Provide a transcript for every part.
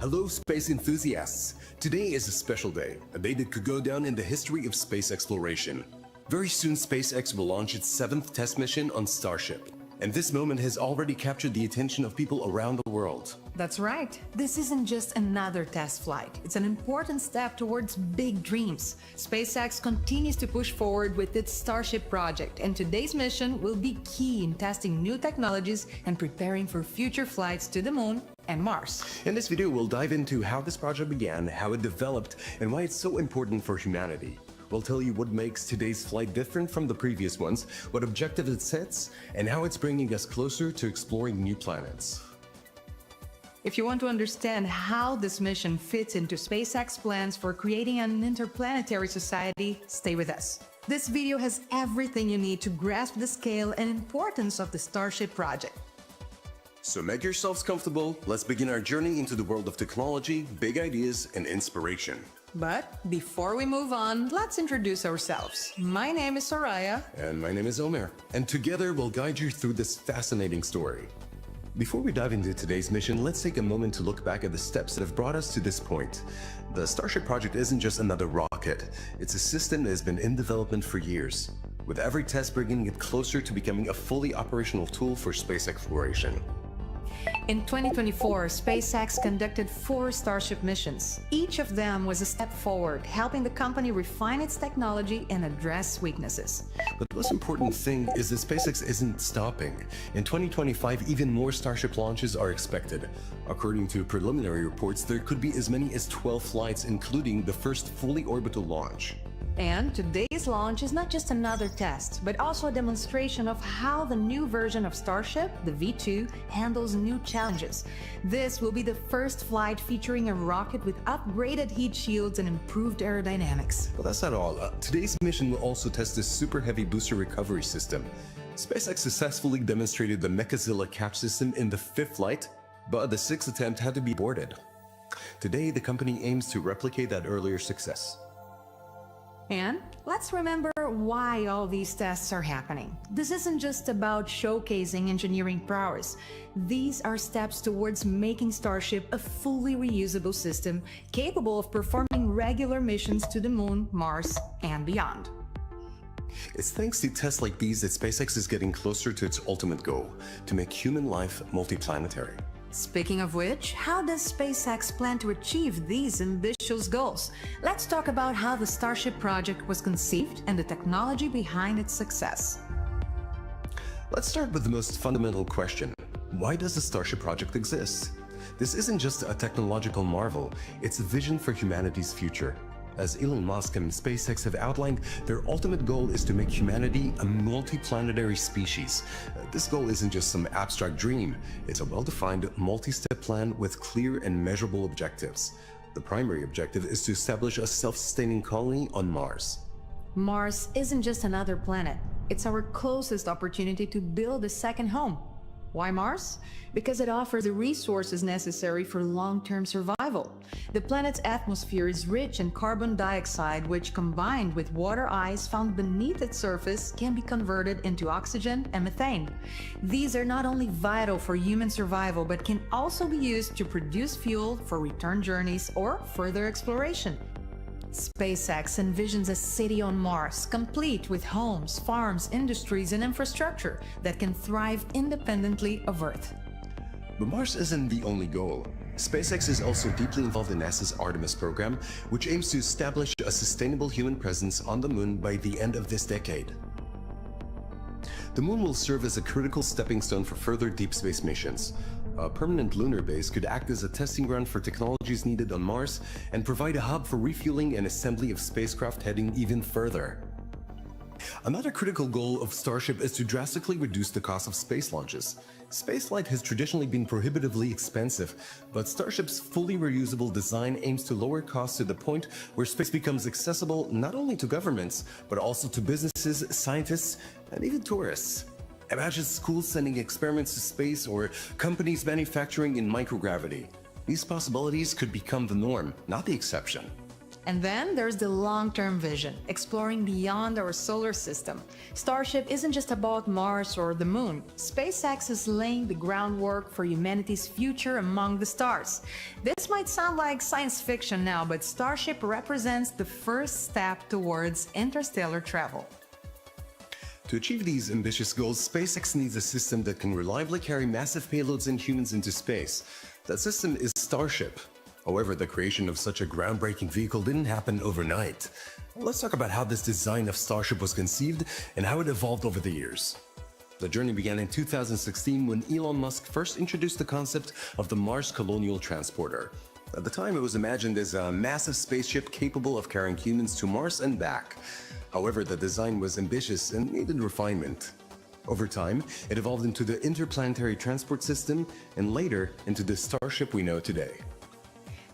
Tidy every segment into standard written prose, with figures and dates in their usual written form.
Hello, space enthusiasts! Today is a special day, a day that could go down in the history of space exploration. Very soon, SpaceX will launch its 7th test mission on Starship. And this moment has already captured the attention of people around the world. That's right. This isn't just another test flight. It's an important step towards big dreams. SpaceX continues to push forward with its Starship project, and today's mission will be key in testing new technologies and preparing for future flights to the Moon and Mars. In this video, we'll dive into how this project began, how it developed, and why it's so important for humanity. We'll tell you what makes today's flight different from the previous ones, what objective it sets, and how it's bringing us closer to exploring new planets. If you want to understand how this mission fits into SpaceX plans for creating an interplanetary society, stay with us. This video has everything you need to grasp the scale and importance of the Starship project. So make yourselves comfortable, let's begin our journey into the world of technology, big ideas, and inspiration. But before we move on, let's introduce ourselves. My name is Soraya. And my name is Omer. And together we'll guide you through this fascinating story. Before we dive into today's mission, let's take a moment to look back at the steps that have brought us to this point. The Starship project isn't just another rocket. It's a system that has been in development for years, with every test bringing it closer to becoming a fully operational tool for space exploration. In 2024, SpaceX conducted 4 Starship missions. Each of them was a step forward, helping the company refine its technology and address weaknesses. But the most important thing is that SpaceX isn't stopping. In 2025, even more Starship launches are expected. According to preliminary reports, there could be as many as 12 flights, including the first fully orbital launch. And today's launch is not just another test, but also a demonstration of how the new version of Starship, the V2, handles new challenges. This will be the first flight featuring a rocket with upgraded heat shields and improved aerodynamics. But that's not all. Today's mission will also test the Super Heavy booster recovery system. SpaceX successfully demonstrated the Mechazilla catch system in the 5th flight, but the 6th attempt had to be aborted. Today, the company aims to replicate that earlier success. And let's remember why all these tests are happening. This isn't just about showcasing engineering prowess. These are steps towards making Starship a fully reusable system capable of performing regular missions to the Moon, Mars, and beyond. It's thanks to tests like these that SpaceX is getting closer to its ultimate goal, to make human life multiplanetary. Speaking of which, how does SpaceX plan to achieve these ambitious goals? Let's talk about how the Starship project was conceived and the technology behind its success. Let's start with the most fundamental question. Why does the Starship project exist? This isn't just a technological marvel, it's a vision for humanity's future. As Elon Musk and SpaceX have outlined, their ultimate goal is to make humanity a multiplanetary species. This goal isn't just some abstract dream, it's a well-defined, multi-step plan with clear and measurable objectives. The primary objective is to establish a self-sustaining colony on Mars. Mars isn't just another planet, it's our closest opportunity to build a second home. Why Mars? Because it offers the resources necessary for long-term survival. The planet's atmosphere is rich in carbon dioxide, which combined with water ice found beneath its surface can be converted into oxygen and methane. These are not only vital for human survival, but can also be used to produce fuel for return journeys or further exploration. SpaceX envisions a city on Mars, complete with homes, farms, industries, and infrastructure that can thrive independently of Earth. But Mars isn't the only goal. SpaceX is also deeply involved in NASA's Artemis program, which aims to establish a sustainable human presence on the Moon by the end of this decade. The Moon will serve as a critical stepping stone for further deep space missions. A permanent lunar base could act as a testing ground for technologies needed on Mars and provide a hub for refueling and assembly of spacecraft heading even further. Another critical goal of Starship is to drastically reduce the cost of space launches. Spaceflight has traditionally been prohibitively expensive, but Starship's fully reusable design aims to lower costs to the point where space becomes accessible not only to governments, but also to businesses, scientists, and even tourists. Imagine schools sending experiments to space or companies manufacturing in microgravity. These possibilities could become the norm, not the exception. And then there's the long-term vision, exploring beyond our solar system. Starship isn't just about Mars or the Moon. SpaceX is laying the groundwork for humanity's future among the stars. This might sound like science fiction now, but Starship represents the first step towards interstellar travel. To achieve these ambitious goals, SpaceX needs a system that can reliably carry massive payloads and humans into space. That system is Starship. However, the creation of such a groundbreaking vehicle didn't happen overnight. Let's talk about how this design of Starship was conceived and how it evolved over the years. The journey began in 2016 when Elon Musk first introduced the concept of the Mars Colonial Transporter. At the time, it was imagined as a massive spaceship capable of carrying humans to Mars and back. However, the design was ambitious and needed refinement. Over time, it evolved into the interplanetary transport system and later into the Starship we know today.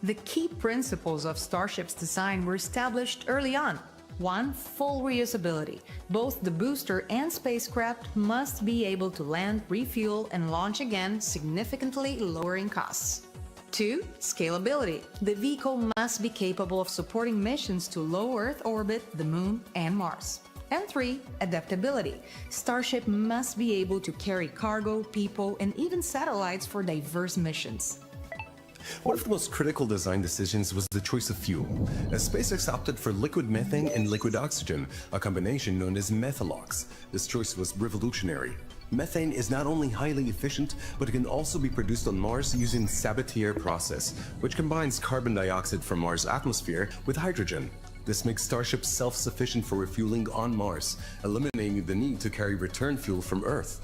The key principles of Starship's design were established early on. 1. Full reusability. Both the booster and spacecraft must be able to land, refuel, and launch again, significantly lowering costs. 2. Scalability. The vehicle must be capable of supporting missions to low Earth orbit, the Moon, and Mars. And 3. Adaptability. Starship must be able to carry cargo, people, and even satellites for diverse missions. One of the most critical design decisions was the choice of fuel, as SpaceX opted for liquid methane and liquid oxygen, a combination known as methalox. This choice was revolutionary. Methane is not only highly efficient, but it can also be produced on Mars using the Sabatier process, which combines carbon dioxide from Mars' atmosphere with hydrogen. This makes Starship self-sufficient for refueling on Mars, eliminating the need to carry return fuel from Earth.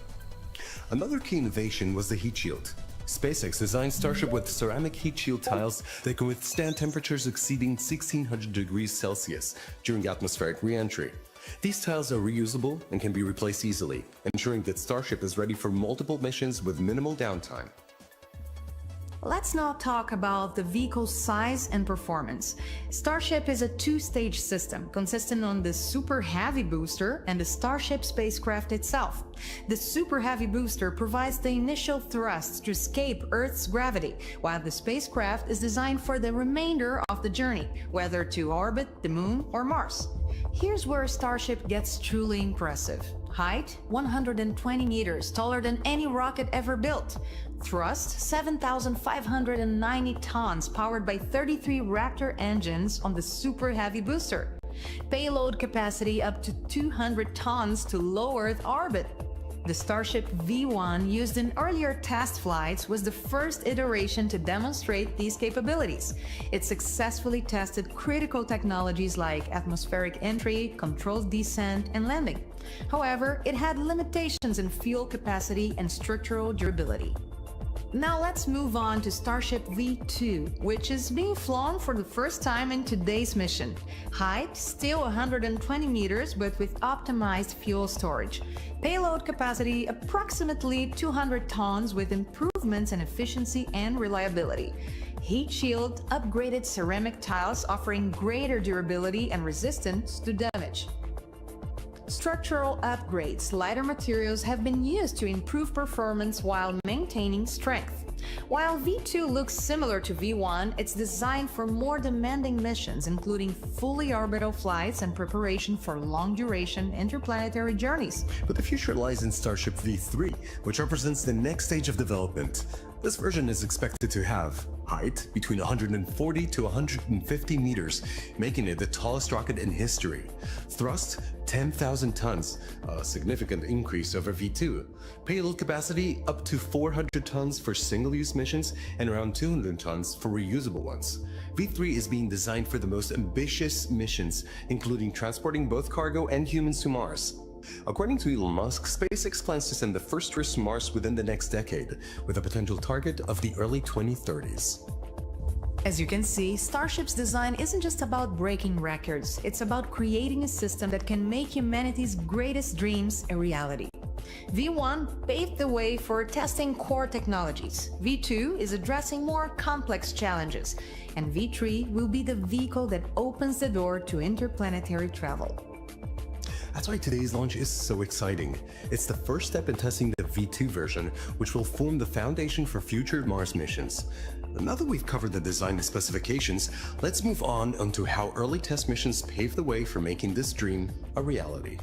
Another key innovation was the heat shield. SpaceX designed Starship with ceramic heat shield tiles that can withstand temperatures exceeding 1600 degrees Celsius during atmospheric re-entry. These tiles are reusable and can be replaced easily, ensuring that Starship is ready for multiple missions with minimal downtime. Let's now talk about the vehicle's size and performance. Starship is a two-stage system consisting on the Super Heavy booster and the Starship spacecraft itself. The Super Heavy booster provides the initial thrust to escape Earth's gravity, while the spacecraft is designed for the remainder of the journey, whether to orbit the Moon or Mars. Here's where Starship gets truly impressive. Height, 120 meters, taller than any rocket ever built. Thrust, 7,590 tons, powered by 33 Raptor engines on the Super Heavy booster. Payload capacity up to 200 tons to low Earth orbit. The Starship V1 used in earlier test flights was the first iteration to demonstrate these capabilities. It successfully tested critical technologies like atmospheric entry, controlled descent, and landing. However, it had limitations in fuel capacity and structural durability. Now let's move on to Starship V2, which is being flown for the first time in today's mission. Height, still 120 meters, but with optimized fuel storage. Payload capacity, approximately 200 tons with improvements in efficiency and reliability. Heat shield, upgraded ceramic tiles offering greater durability and resistance to damage. Structural upgrades, lighter materials have been used to improve performance while maintaining strength. While V2 looks similar to V1, it's designed for more demanding missions, including fully orbital flights and preparation for long-duration interplanetary journeys. But the future lies in Starship V3, which represents the next stage of development. This version is expected to have height between 140 to 150 meters, making it the tallest rocket in history. Thrust, 10,000 tons, a significant increase over V2. Payload capacity, up to 400 tons for single-use missions and around 200 tons for reusable ones. V3 is being designed for the most ambitious missions, including transporting both cargo and humans to Mars. According to Elon Musk, SpaceX plans to send the first tourists to Mars within the next decade, with a potential target of the early 2030s. As you can see, Starship's design isn't just about breaking records, it's about creating a system that can make humanity's greatest dreams a reality. V1 paved the way for testing core technologies. V2 is addressing more complex challenges, and V3 will be the vehicle that opens the door to interplanetary travel. That's why today's launch is so exciting. It's the first step in testing the V2 version, which will form the foundation for future Mars missions. Now that we've covered the design and specifications, let's move on onto how early test missions paved the way for making this dream a reality.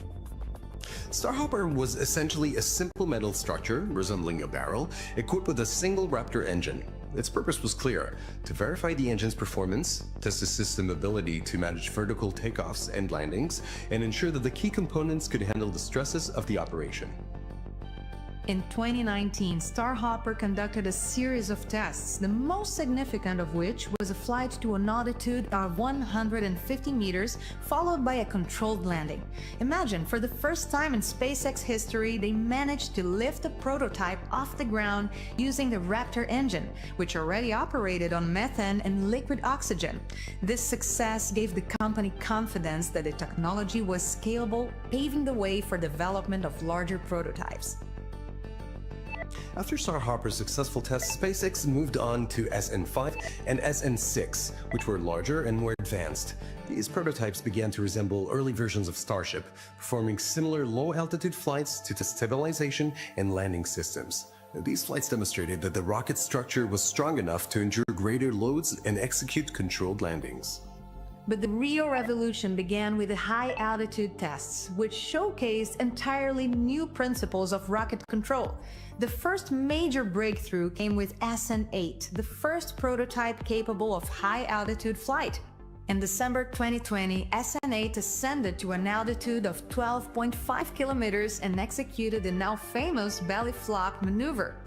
Starhopper was essentially a simple metal structure, resembling a barrel, equipped with a single Raptor engine. Its purpose was clear: to verify the engine's performance, test the system's ability to manage vertical takeoffs and landings, and ensure that the key components could handle the stresses of the operation. In 2019, Starhopper conducted a series of tests, the most significant of which was a flight to an altitude of 150 meters, followed by a controlled landing. Imagine, for the first time in SpaceX history, they managed to lift a prototype off the ground using the Raptor engine, which already operated on methane and liquid oxygen. This success gave the company confidence that the technology was scalable, paving the way for development of larger prototypes. After Starhopper's successful tests, SpaceX moved on to SN5 and SN6, which were larger and more advanced. These prototypes began to resemble early versions of Starship, performing similar low-altitude flights to test stabilization and landing systems. These flights demonstrated that the rocket structure was strong enough to endure greater loads and execute controlled landings. But the real revolution began with the high-altitude tests, which showcased entirely new principles of rocket control. The first major breakthrough came with SN8, the first prototype capable of high-altitude flight. In December 2020, SN8 ascended to an altitude of 12.5 kilometers and executed the now famous belly flop maneuver.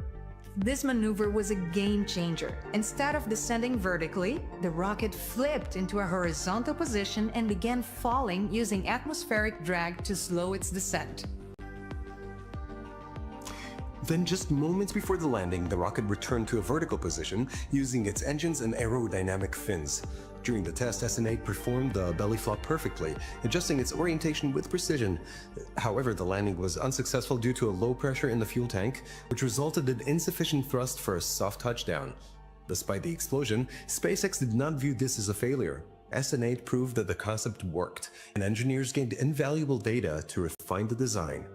This maneuver was a game changer. Instead of descending vertically, the rocket flipped into a horizontal position and began falling using atmospheric drag to slow its descent. Then, just moments before the landing, the rocket returned to a vertical position using its engines and aerodynamic fins. During the test, SN8 performed the belly flop perfectly, adjusting its orientation with precision. However, the landing was unsuccessful due to a low pressure in the fuel tank, which resulted in insufficient thrust for a soft touchdown. Despite the explosion, SpaceX did not view this as a failure. SN8 proved that the concept worked, and engineers gained invaluable data to refine the design.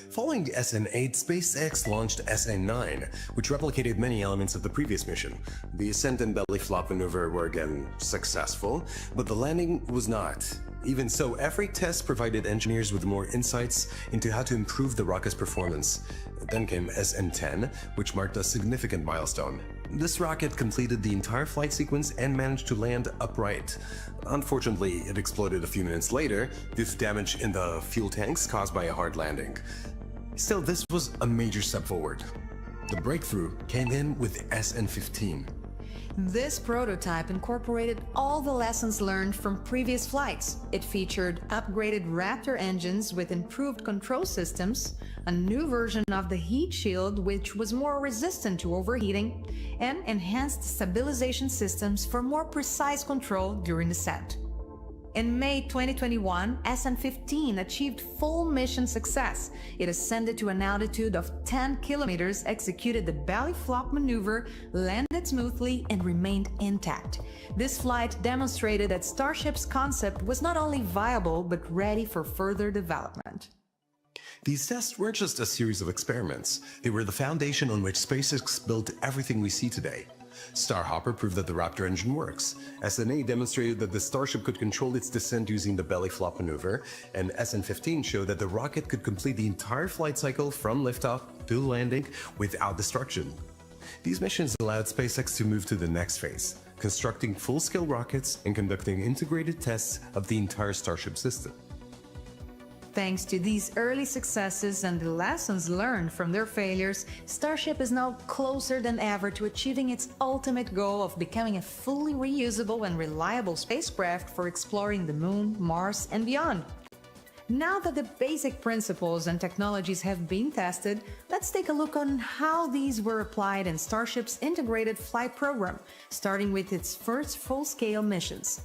Following SN8, SpaceX launched SN9, which replicated many elements of the previous mission. The ascent and belly flop maneuver were again successful, but the landing was not. Even so, every test provided engineers with more insights into how to improve the rocket's performance. Then came SN10, which marked a significant milestone. This rocket completed the entire flight sequence and managed to land upright. Unfortunately, it exploded a few minutes later due to damage in the fuel tanks caused by a hard landing. Still, this was a major step forward. The breakthrough came in with SN15. This prototype incorporated all the lessons learned from previous flights. It featured upgraded Raptor engines with improved control systems, a new version of the heat shield which was more resistant to overheating, and enhanced stabilization systems for more precise control during descent. In May 2021, SN15 achieved full mission success. It ascended to an altitude of 10 kilometers, executed the belly flop maneuver, landed smoothly, and remained intact. This flight demonstrated that Starship's concept was not only viable, but ready for further development. These tests weren't just a series of experiments. They were the foundation on which SpaceX built everything we see today. Starhopper proved that the Raptor engine works. SN8 demonstrated that the Starship could control its descent using the belly flop maneuver, and SN15 showed that the rocket could complete the entire flight cycle from liftoff to landing without destruction. These missions allowed SpaceX to move to the next phase, constructing full-scale rockets and conducting integrated tests of the entire Starship system. Thanks to these early successes and the lessons learned from their failures, Starship is now closer than ever to achieving its ultimate goal of becoming a fully reusable and reliable spacecraft for exploring the Moon, Mars, and beyond. Now that the basic principles and technologies have been tested, let's take a look on how these were applied in Starship's integrated flight program, starting with its first full-scale missions.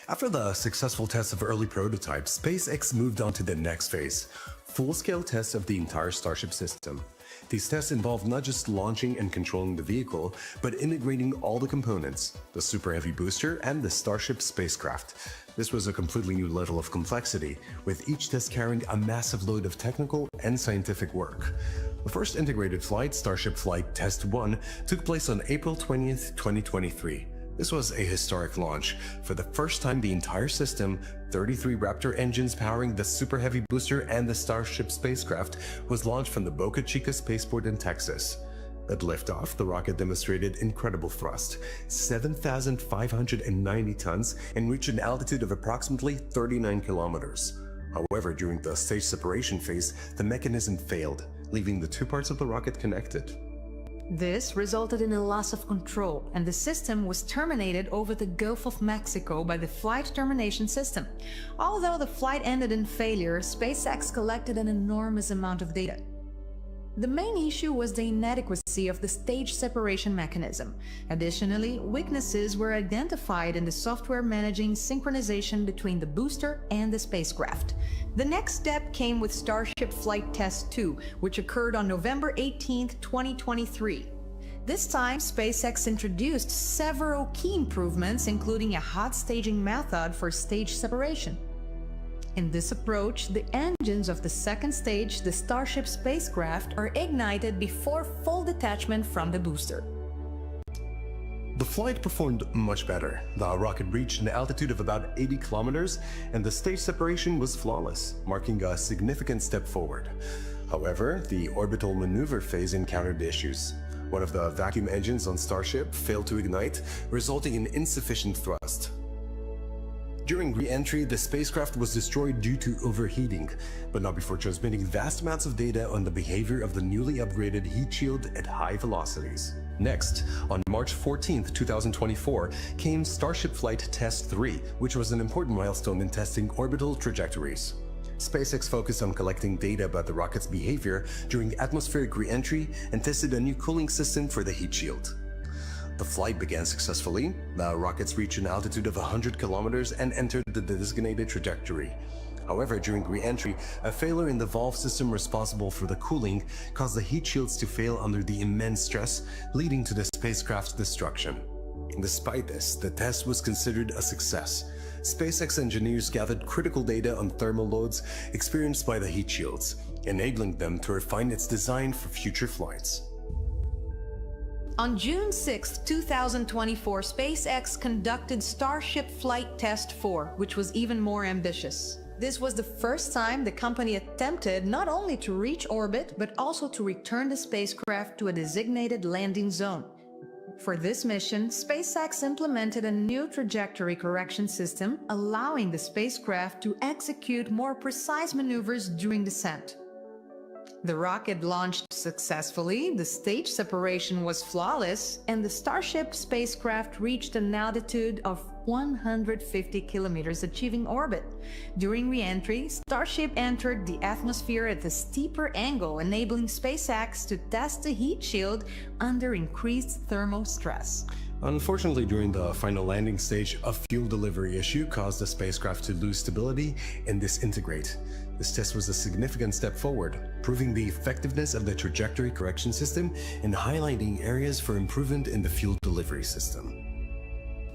After the successful tests of early prototypes, SpaceX moved on to the next phase, full-scale tests of the entire Starship system. These tests involved not just launching and controlling the vehicle, but integrating all the components, the Super Heavy booster and the Starship spacecraft. This was a completely new level of complexity, with each test carrying a massive load of technical and scientific work. The first integrated flight, Starship Flight Test 1, took place on April 20th, 2023. This was a historic launch. For the first time, the entire system, 33 Raptor engines powering the Super Heavy booster and the Starship spacecraft, was launched from the Boca Chica spaceport in Texas. At liftoff, the rocket demonstrated incredible thrust, 7,590 tons, and reached an altitude of approximately 39 kilometers. However, during the stage separation phase, the mechanism failed, leaving the two parts of the rocket connected. This resulted in a loss of control, and the system was terminated over the Gulf of Mexico by the Flight Termination System. Although the flight ended in failure, SpaceX collected an enormous amount of data. The main issue was the inadequacy of the stage separation mechanism. Additionally, weaknesses were identified in the software managing synchronization between the booster and the spacecraft. The next step came with Starship Flight Test 2, which occurred on November 18, 2023. This time, SpaceX introduced several key improvements, including a hot staging method for stage separation. In this approach, the engines of the second stage, the Starship spacecraft, are ignited before full detachment from the booster. The flight performed much better. The rocket reached an altitude of about 80 kilometers, and the stage separation was flawless, marking a significant step forward. However, the orbital maneuver phase encountered issues. One of the vacuum engines on Starship failed to ignite, resulting in insufficient thrust. During re-entry, the spacecraft was destroyed due to overheating, but not before transmitting vast amounts of data on the behavior of the newly upgraded heat shield at high velocities. Next, on March 14, 2024, came Starship Flight Test 3, which was an important milestone in testing orbital trajectories. SpaceX focused on collecting data about the rocket's behavior during atmospheric re-entry and tested a new cooling system for the heat shield. The flight began successfully. The rockets reached an altitude of 100 kilometers and entered the designated trajectory. However, during re-entry, a failure in the valve system responsible for the cooling caused the heat shields to fail under the immense stress, leading to the spacecraft's destruction. Despite this, the test was considered a success. SpaceX engineers gathered critical data on thermal loads experienced by the heat shields, enabling them to refine its design for future flights. On June 6, 2024, SpaceX conducted Starship Flight Test 4, which was even more ambitious. This was the first time the company attempted not only to reach orbit, but also to return the spacecraft to a designated landing zone. For this mission, SpaceX implemented a new trajectory correction system, allowing the spacecraft to execute more precise maneuvers during descent. The rocket launched successfully, the stage separation was flawless, and the Starship spacecraft reached an altitude of 150 kilometers, achieving orbit. During re-entry, Starship entered the atmosphere at a steeper angle, enabling SpaceX to test the heat shield under increased thermal stress. Unfortunately, during the final landing stage, a fuel delivery issue caused the spacecraft to lose stability and disintegrate. This test was a significant step forward, proving the effectiveness of the trajectory correction system and highlighting areas for improvement in the fuel delivery system.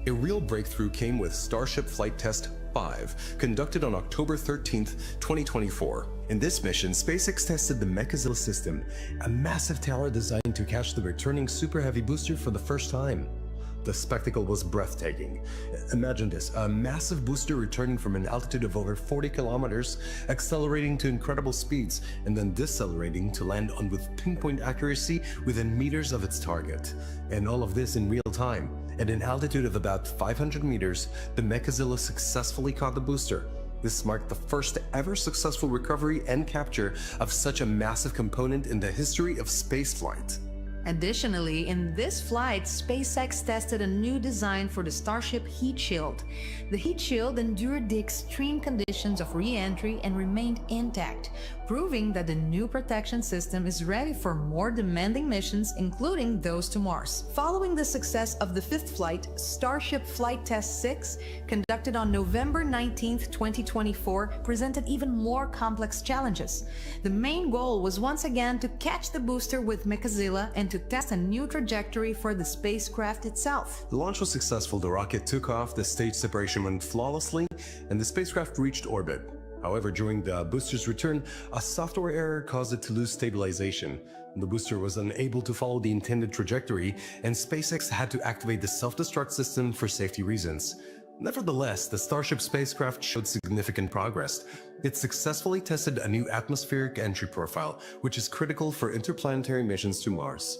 A real breakthrough came with Starship Flight Test 5, conducted on October 13, 2024. In this mission, SpaceX tested the Mechazilla system, a massive tower designed to catch the returning Super Heavy booster for the first time. The spectacle was breathtaking. Imagine this, a massive booster returning from an altitude of over 40 kilometers, accelerating to incredible speeds, and then decelerating to land on with pinpoint accuracy within meters of its target. And all of this in real time. At an altitude of about 500 meters, the Mechazilla successfully caught the booster. This marked the first ever successful recovery and capture of such a massive component in the history of spaceflight. Additionally, in this flight, SpaceX tested a new design for the Starship heat shield. The heat shield endured the extreme conditions of re-entry and remained intact, proving that the new protection system is ready for more demanding missions, including those to Mars. Following the success of the fifth flight, Starship Flight Test 6, conducted on November 19, 2024, presented even more complex challenges. The main goal was once again to catch the booster with Mechazilla and to test a new trajectory for the spacecraft itself. The launch was successful, the rocket took off, the stage separation went flawlessly, and the spacecraft reached orbit. However, during the booster's return, a software error caused it to lose stabilization. The booster was unable to follow the intended trajectory, and SpaceX had to activate the self-destruct system for safety reasons. Nevertheless, the Starship spacecraft showed significant progress. It successfully tested a new atmospheric entry profile, which is critical for interplanetary missions to Mars.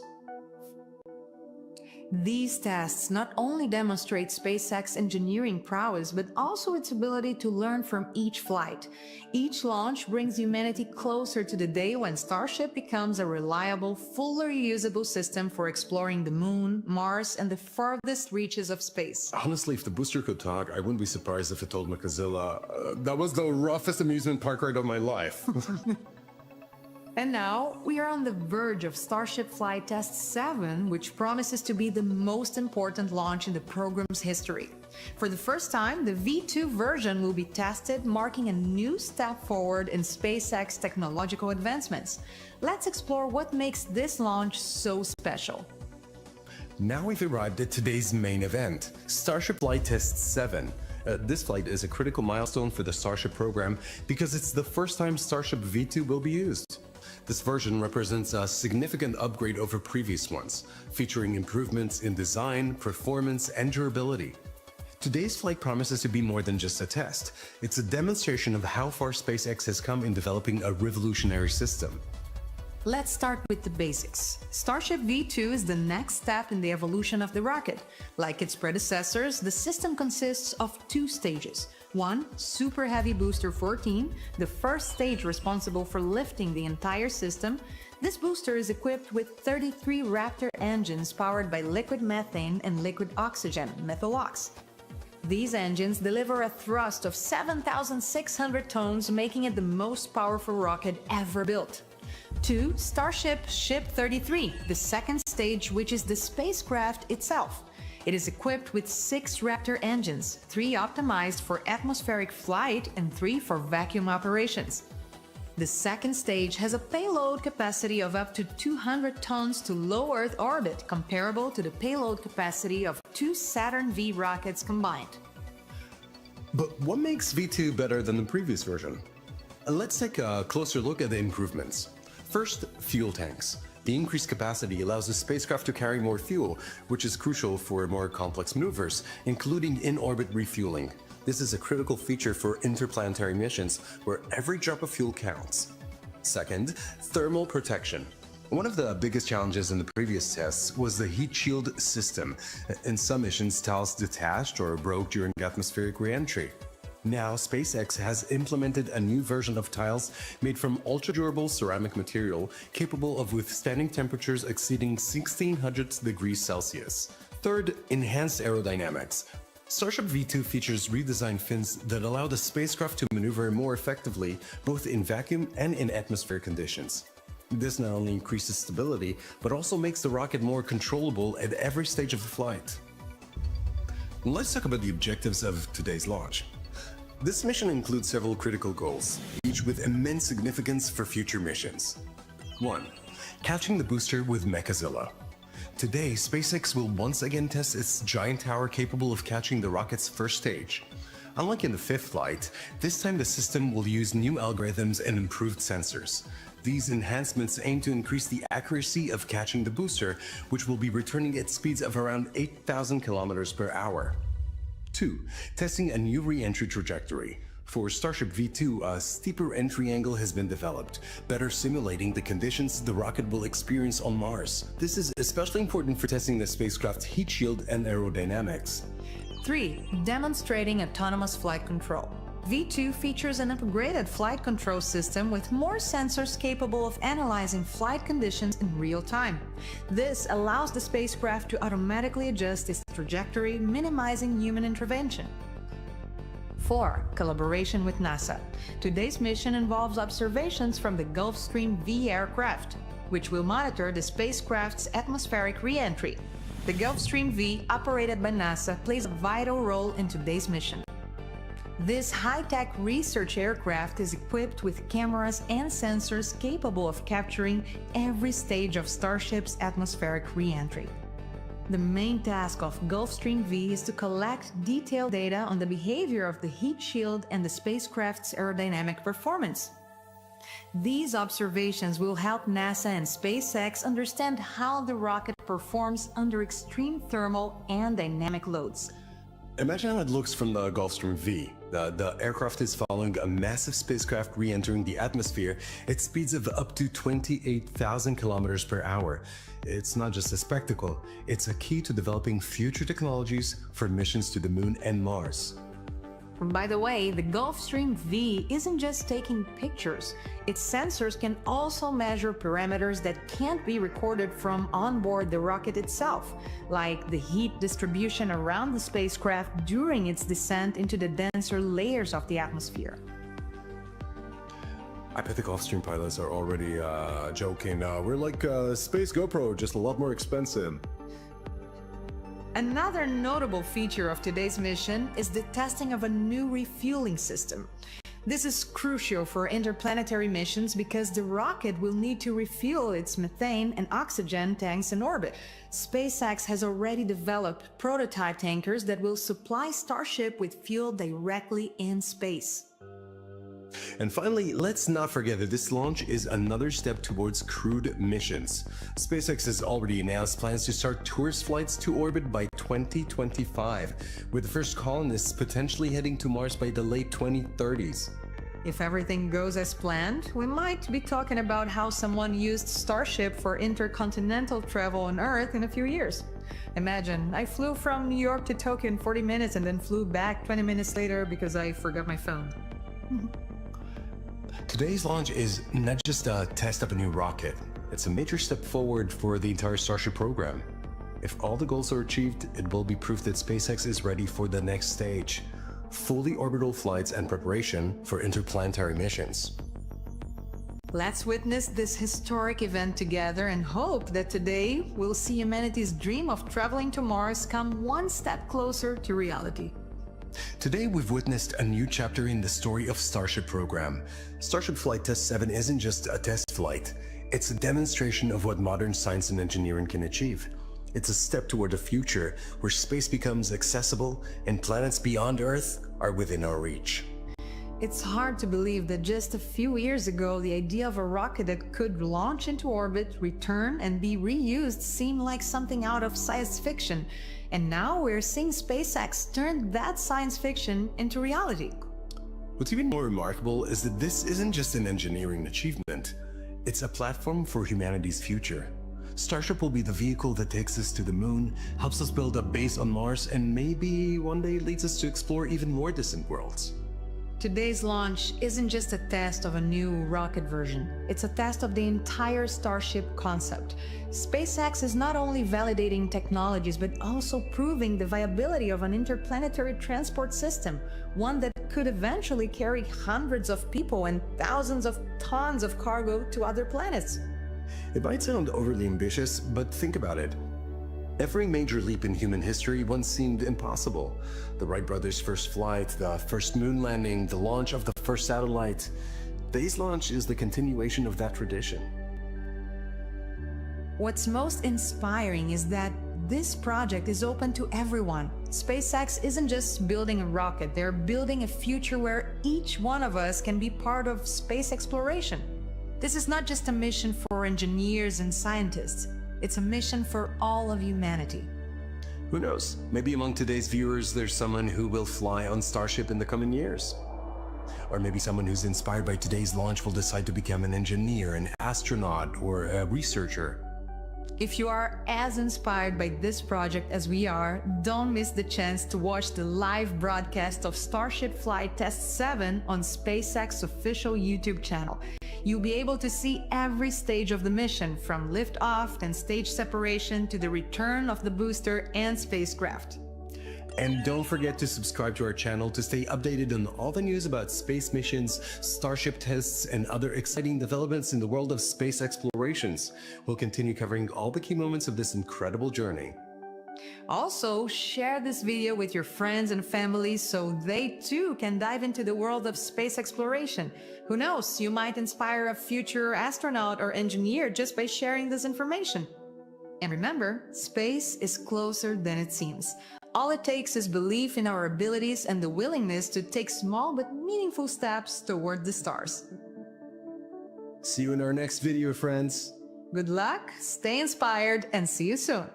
These tests not only demonstrate SpaceX engineering prowess, but also its ability to learn from each flight. Each launch brings humanity closer to the day when Starship becomes a reliable, fully reusable system for exploring the Moon, Mars, and the farthest reaches of space. Honestly, if the booster could talk, I wouldn't be surprised if it told Mechazilla, that was the roughest amusement park ride of my life. And now, we are on the verge of Starship Flight Test 7, which promises to be the most important launch in the program's history. For the first time, the V2 version will be tested, marking a new step forward in SpaceX technological advancements. Let's explore what makes this launch so special. Now we've arrived at today's main event, Starship Flight Test 7. This flight is a critical milestone for the Starship program because it's the first time Starship V2 will be used. This version represents a significant upgrade over previous ones, featuring improvements in design, performance, and durability. Today's flight promises to be more than just a test. It's a demonstration of how far SpaceX has come in developing a revolutionary system. Let's start with the basics. Starship V2 is the next step in the evolution of the rocket. Like its predecessors, the system consists of two stages. One, Super Heavy Booster 14, the first stage responsible for lifting the entire system. This booster is equipped with 33 Raptor engines powered by liquid methane and liquid oxygen, METHOX. These engines deliver a thrust of 7,600 tons, making it the most powerful rocket ever built. 2. Starship Ship 33, the second stage, which is the spacecraft itself. It is equipped with 6 Raptor engines, 3 optimized for atmospheric flight and 3 for vacuum operations. The second stage has a payload capacity of up to 200 tons to low Earth orbit, comparable to the payload capacity of 2 Saturn V rockets combined. But what makes V2 better than the previous version? Let's take a closer look at the improvements. First, fuel tanks. The increased capacity allows the spacecraft to carry more fuel, which is crucial for more complex maneuvers, including in-orbit refueling. This is a critical feature for interplanetary missions, where every drop of fuel counts. Second, thermal protection. One of the biggest challenges in the previous tests was the heat shield system. In some missions, tiles detached or broke during atmospheric re-entry. Now, SpaceX has implemented a new version of tiles made from ultra-durable ceramic material capable of withstanding temperatures exceeding 1600 degrees Celsius. Third, enhanced aerodynamics. Starship V2 features redesigned fins that allow the spacecraft to maneuver more effectively, both in vacuum and in atmospheric conditions. This not only increases stability, but also makes the rocket more controllable at every stage of the flight. Let's talk about the objectives of today's launch. This mission includes several critical goals, each with immense significance for future missions. 1. Catching the booster with Mechazilla. Today, SpaceX will once again test its giant tower capable of catching the rocket's first stage. Unlike in the fifth flight, this time the system will use new algorithms and improved sensors. These enhancements aim to increase the accuracy of catching the booster, which will be returning at speeds of around 8,000 kilometers per hour. 2. Testing a new re-entry trajectory. For Starship V2, a steeper entry angle has been developed, better simulating the conditions the rocket will experience on Mars. This is especially important for testing the spacecraft's heat shield and aerodynamics. 3. Demonstrating autonomous flight control. V2 features an upgraded flight control system with more sensors capable of analyzing flight conditions in real time. This allows the spacecraft to automatically adjust its trajectory, minimizing human intervention. 4. Collaboration with NASA. Today's mission involves observations from the Gulfstream V aircraft, which will monitor the spacecraft's atmospheric re-entry. The Gulfstream V, operated by NASA, plays a vital role in today's mission. This high-tech research aircraft is equipped with cameras and sensors capable of capturing every stage of Starship's atmospheric re-entry. The main task of Gulfstream V is to collect detailed data on the behavior of the heat shield and the spacecraft's aerodynamic performance. These observations will help NASA and SpaceX understand how the rocket performs under extreme thermal and dynamic loads. Imagine how it looks from the Gulfstream V. The aircraft is following a massive spacecraft re-entering the atmosphere at speeds of up to 28,000 kilometers per hour. It's not just a spectacle, it's a key to developing future technologies for missions to the Moon and Mars. By the way, the Gulfstream V isn't just taking pictures. Its sensors can also measure parameters that can't be recorded from onboard the rocket itself, like the heat distribution around the spacecraft during its descent into the denser layers of the atmosphere. I bet the Gulfstream pilots are already joking. We're like Space GoPro, just a lot more expensive. Another notable feature of today's mission is the testing of a new refueling system. This is crucial for interplanetary missions because the rocket will need to refuel its methane and oxygen tanks in orbit. SpaceX has already developed prototype tankers that will supply Starship with fuel directly in space. And finally, let's not forget that this launch is another step towards crewed missions. SpaceX has already announced plans to start tourist flights to orbit by 2025, with the first colonists potentially heading to Mars by the late 2030s. If everything goes as planned, we might be talking about how someone used Starship for intercontinental travel on Earth in a few years. Imagine, I flew from New York to Tokyo in 40 minutes and then flew back 20 minutes later because I forgot my phone. Today's launch is not just a test of a new rocket, it's a major step forward for the entire Starship program. If all the goals are achieved, it will be proof that SpaceX is ready for the next stage, fully orbital flights and preparation for interplanetary missions. Let's witness this historic event together and hope that today we'll see humanity's dream of traveling to Mars come one step closer to reality. Today we've witnessed a new chapter in the story of Starship program. Starship Flight Test 7 isn't just a test flight, it's a demonstration of what modern science and engineering can achieve. It's a step toward a future where space becomes accessible and planets beyond Earth are within our reach. It's hard to believe that just a few years ago, the idea of a rocket that could launch into orbit, return, and be reused seemed like something out of science fiction. And now we're seeing SpaceX turn that science fiction into reality. What's even more remarkable is that this isn't just an engineering achievement. It's a platform for humanity's future. Starship will be the vehicle that takes us to the Moon, helps us build a base on Mars, and maybe one day leads us to explore even more distant worlds. Today's launch isn't just a test of a new rocket version. It's a test of the entire Starship concept. SpaceX is not only validating technologies, but also proving the viability of an interplanetary transport system, one that could eventually carry hundreds of people and thousands of tons of cargo to other planets. It might sound overly ambitious, but think about it. Every major leap in human history once seemed impossible. The Wright brothers' first flight, the first moon landing, the launch of the first satellite. Today's launch is the continuation of that tradition. What's most inspiring is that this project is open to everyone. SpaceX isn't just building a rocket, they're building a future where each one of us can be part of space exploration. This is not just a mission for engineers and scientists. It's a mission for all of humanity. Who knows? Maybe among today's viewers, there's someone who will fly on Starship in the coming years. Or maybe someone who's inspired by today's launch will decide to become an engineer, an astronaut, or a researcher. If you are as inspired by this project as we are, don't miss the chance to watch the live broadcast of Starship Flight Test 7 on SpaceX's official YouTube channel. You'll be able to see every stage of the mission, from liftoff and stage separation to the return of the booster and spacecraft. And don't forget to subscribe to our channel to stay updated on all the news about space missions, Starship tests, and other exciting developments in the world of space explorations. We'll continue covering all the key moments of this incredible journey. Also, share this video with your friends and family so they too can dive into the world of space exploration. Who knows, you might inspire a future astronaut or engineer just by sharing this information. And remember, space is closer than it seems. All it takes is belief in our abilities and the willingness to take small but meaningful steps toward the stars. See you in our next video, friends. Good luck, stay inspired, and see you soon.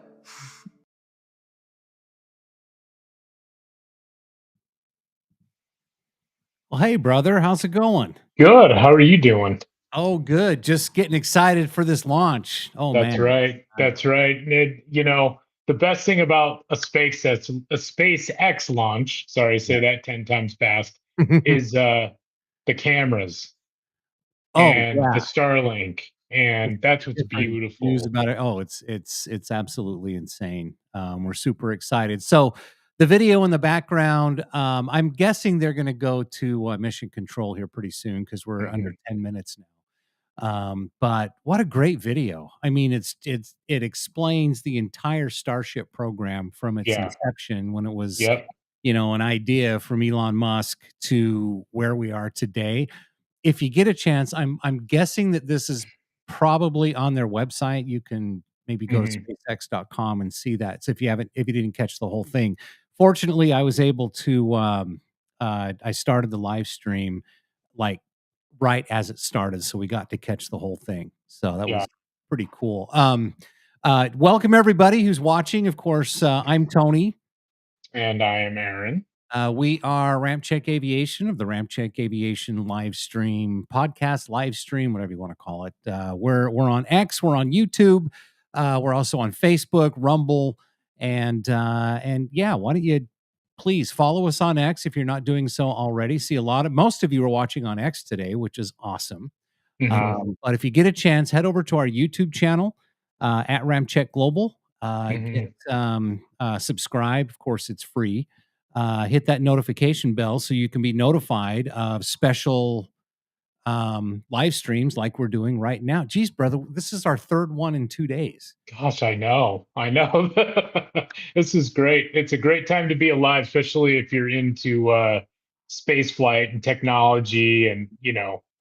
Well, hey, brother, how's it going? Good. How are you doing? Oh, good. Just getting excited for this launch. Oh, That's man. right. That's right. The best thing about a SpaceX launch, sorry, I say that 10 times fast, is the cameras Oh, and the yeah. Starlink. And that's what's Different views beautiful. about it. Oh, it's absolutely insane. We're super excited. So the video in the background, I'm guessing they're going to go to mission control here pretty soon because we're under Mhm. 10 minutes now. But what a great video. I mean, it explains the entire Starship program from its Yeah. inception when it was, Yep. an idea from Elon Musk to where we are today. If you get a chance, I'm guessing that this is probably on their website. You can maybe go to Hmm. spacex.com and see that. So if you didn't catch the whole thing. Fortunately, I was able to I started the live stream like right as it started, so we got to catch the whole thing. So that Yeah. was pretty cool. Welcome everybody who's watching. Of course, I'm Tony. And I am Aaron. We are RampCheck Aviation of the RampCheck Aviation live stream podcast, live stream, whatever you want to call it. We're on X, we're on YouTube, we're also on Facebook, Rumble, and yeah, why don't you please follow us on X if you're not doing so already? See most of you are watching on X today, which is awesome. Hmm. But if you get a chance, head over to our YouTube channel at RampCheck Global. Hmm. Subscribe. Of course, it's free. Hit that notification bell so you can be notified of special live streams like we're doing right now. Geez, brother, this is our third one in 2 days. Gosh, I know. I know. This is great. It's a great time to be alive, especially if you're into space flight and technology and,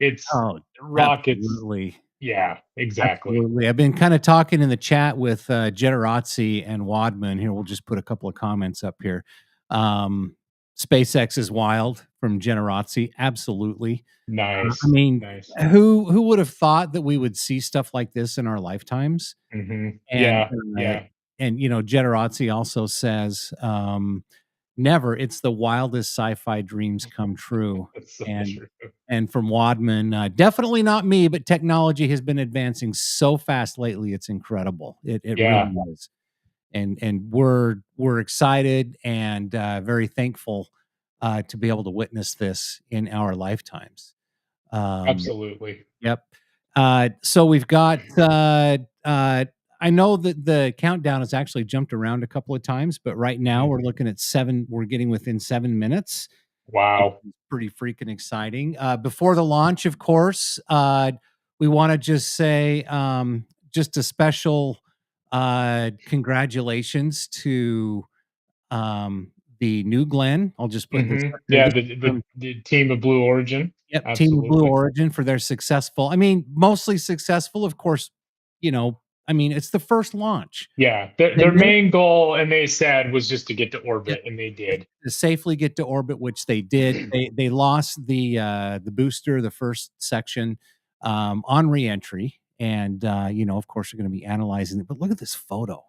it's Oh, rockets. absolutely. Yeah, exactly. Absolutely. I've been kind of talking in the chat with Generazzi and Wadman. Here, we'll just put a couple of comments up here. SpaceX is wild from Generazzi. Absolutely. I Nice. mean, Nice. who would have thought that we would see stuff like this in our lifetimes? Hmm. And Yeah. Yeah. Generazzi also says, never. It's the wildest sci-fi dreams come true. That's so And true. from Wadman, definitely not me, but technology has been advancing so fast lately. It's incredible. It Yeah, really is. And we're excited and very thankful to be able to witness this in our lifetimes. Um, absolutely. Yep. So we've got. I know that the countdown has actually jumped around a couple of times, but right now Mhm. we're looking at 7. We're getting within 7 minutes. Which Wow. is pretty freaking exciting. Before the launch, of course, we want to just say just a special congratulations to the new Glenn. I'll just put this Hmm. up here. Yeah, This the, is the the team of Blue Origin. Yep, Team Blue Absolutely. Origin for their successful. I mean, mostly successful, of course. You know, I mean, it's the first launch. Yeah, their They main goal, and they said, was just to get to managed orbit, and they did. to safely get to orbit, which they did. They lost the booster, the first section, on reentry, and of course, they're going to be analyzing it. But look at this photo.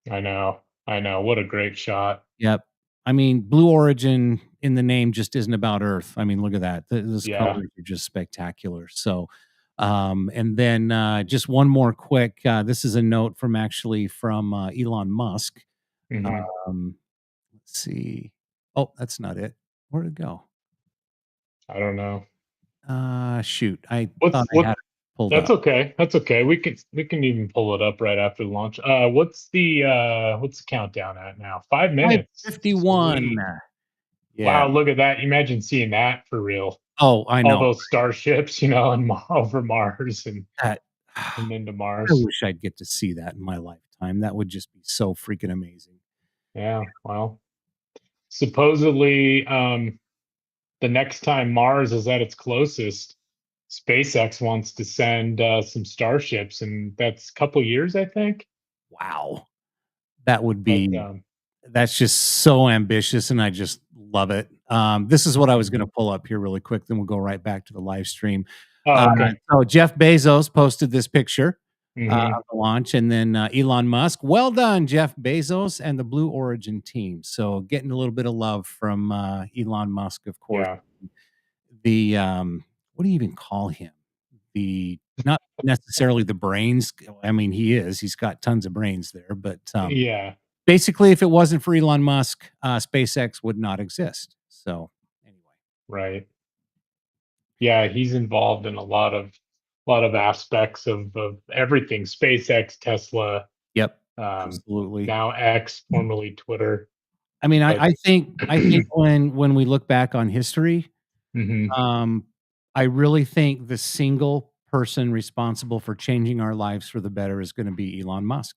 I know. I know. What a great shot. Yep. I mean, Blue Origin in the name just isn't about Earth. I mean, look at that. Those Yeah. colors are just spectacular. So, and then just one more quick. This is a note from Elon Musk. Hmm. Let's see. Oh, that's not it. Where'd it go? I don't know. Shoot. I thought What's I had what? it pulled That's up. okay. That's okay. We can even pull it up right after the launch. What's the countdown at now? 5 minutes. 551. Sweet. Yeah. Wow, look at that. Imagine seeing that for real. Oh, I All know. those starships, and over Mars That, and into I Mars. wish I'd get to see that in my lifetime. That would just be so freaking amazing. Yeah, well, supposedly, the next time Mars is at its closest, SpaceX wants to send some starships, and that's a couple years, I think. wow, that would But be that's just so ambitious, and I just love it. This is what I was going to pull up here really quick, then we'll go right back to the live stream. okay. So Jeff Bezos posted this picture Hmm. of the launch, and then Elon Musk. Well done, Jeff Bezos and the Blue Origin team. So getting a little bit of love from Elon Musk, of course. Yeah. The what do you even call him? The not necessarily the brains. I mean, he is. He's got tons of brains there, but Yeah. basically, if it wasn't for Elon Musk, SpaceX would not exist. So anyway, Right. Yeah, he's involved in a lot of aspects of everything. SpaceX, Tesla, yep, um, absolutely. now X, formerly Twitter. I mean, But I think when we look back on history, hmm um, I really think the single person responsible for changing our lives for the better is going to be Elon Musk.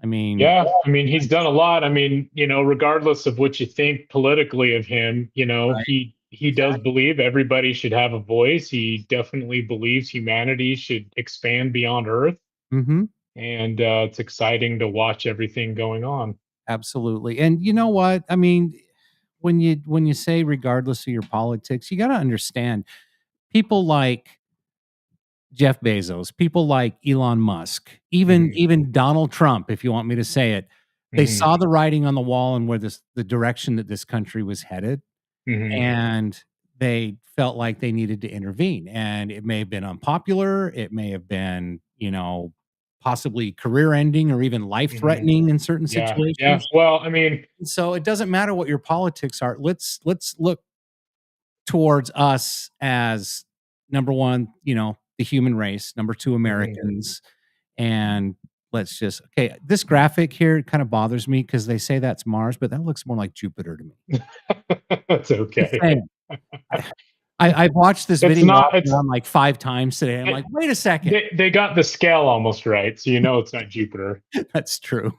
I mean, yeah, I mean, he's done a lot. I mean, regardless of what you think politically of him, right? he does Exactly. believe everybody should have a voice. He definitely believes humanity should expand beyond Earth, Hmm. and it's exciting to watch everything going on. Absolutely. And you know what? I mean, when you say regardless of your politics, you got to understand people like Jeff Bezos, people like Elon Musk, even Hmm. even Donald Trump, if you want me to say it, they Hmm. saw the writing on the wall and where the direction that this country was headed, Hmm. and they felt like they needed to intervene. And it may have been unpopular, it may have been, possibly career ending or even life Hmm. threatening in certain Yeah, yeah. situations. Well, I mean, So it doesn't matter what your politics are. Let's look towards us as number one, the human race, number two, mhm. Americans, and let's just okay. This graphic here kind of bothers me because they say that's Mars, but that looks more like Jupiter to me. That's Just okay. saying. I, I've watched this It's video off not. and It's on like 5 times today. I'm like, it, wait a second. they got the scale almost right, so it's not Jupiter. That's true.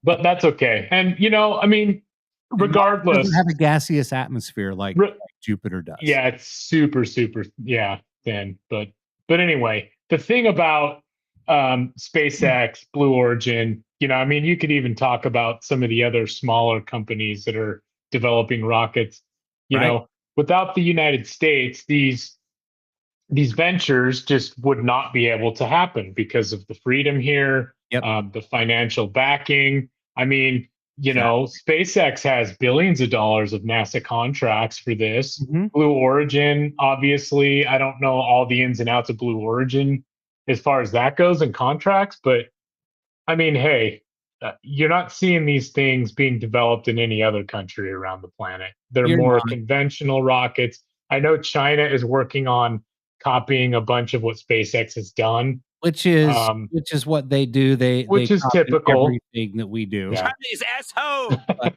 But that's okay. And I mean, And Mars doesn't have regardless, a gaseous atmosphere like re- Jupiter does. yeah, it's super, super, yeah, thin. But anyway, the thing about SpaceX, Blue Origin, I mean, you could even talk about some of the other smaller companies that are developing rockets. You Right? know, without the United States, these ventures just would not be able to happen because of the freedom here, Yep. the financial backing. I mean, Exactly. SpaceX has billions of dollars of NASA contracts for this. Mhm. Blue Origin, obviously, I don't know all the ins and outs of Blue Origin as far as that goes in contracts, but I mean, hey, you're not seeing these things being developed in any other country around the planet. They're You're more not, conventional rockets. I know China is working on copying a bunch of what SpaceX has done, which is um, which is what they do. They which is copy typical. everything that we do. Yeah. Chinese asshole. But,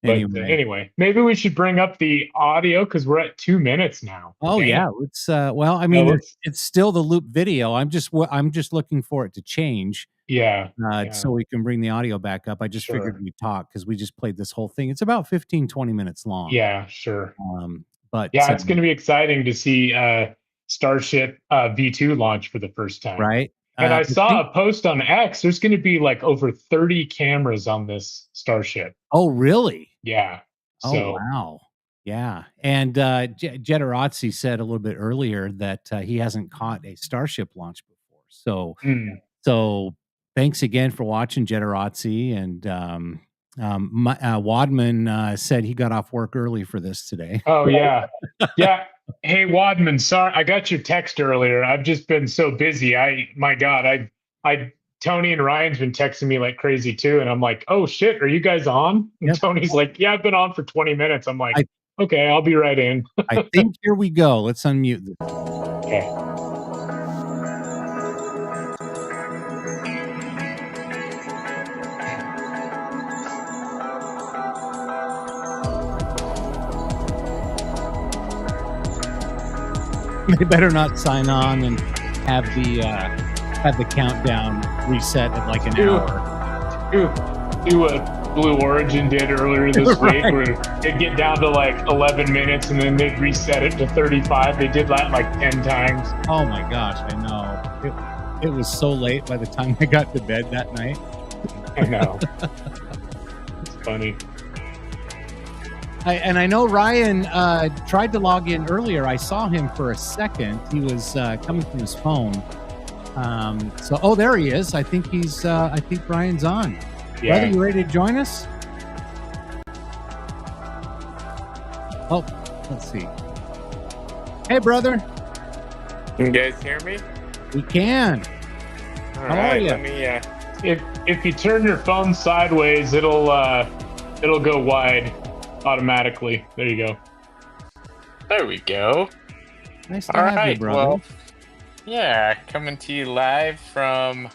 But anyway. anyway, maybe we should bring up the audio because we're at 2 minutes now. Oh, Dang yeah, it. it's, well, I No, mean, let's, it's still the loop video. I'm just looking for it to change, yeah, yeah, so we can bring the audio back up. I just figured sure. we'd talk because we just played this whole thing. It's about 15, 20 minutes long. Yeah, sure. But, Yeah, it's going to be exciting to see Starship V2 launch for the first time. right? And I I think saw a post on X. There's going to be like over 30 cameras on this Starship. Oh, really? Yeah. Oh, So, wow. Yeah, and, Jederazzi said a little bit earlier that, he hasn't caught a Starship launch before. mm. So thanks again for watching, Jederazzi, and, Wadman, said he got off work early for this today. Oh, yeah. Yeah. Hey, Wadman, sorry. I got your text earlier. I've just been so busy. My God, Tony and Ryan's been texting me like crazy too. And I'm like, oh shit, are you guys on? And Yep. Tony's like, yeah, I've been on for 20 minutes. I'm like, I okay, I'll be right in. I think here we go. Let's unmute this. Okay. They better not sign on and have the countdown reset at like an Do, hour. do what Blue Origin did earlier this week, Right. where it'd get down to like 11 minutes and then they'd reset it to 35. They did that like 10 times. Oh my gosh, I know. It was so late by the time I got to bed that night. I know. It's funny. I know Ryan tried to log in earlier. I saw him for a second. He was coming from his phone. Oh, there he is. I think Ryan's on. Yeah. Brother, you ready to join us? Oh, let's see. Hey, brother. Can you guys hear me? We can. All How are right, you? let me. If you turn your phone sideways, it'll go wide automatically. There you go. There we go. Nice to All have you, right. brother. Well, yeah, coming to you live from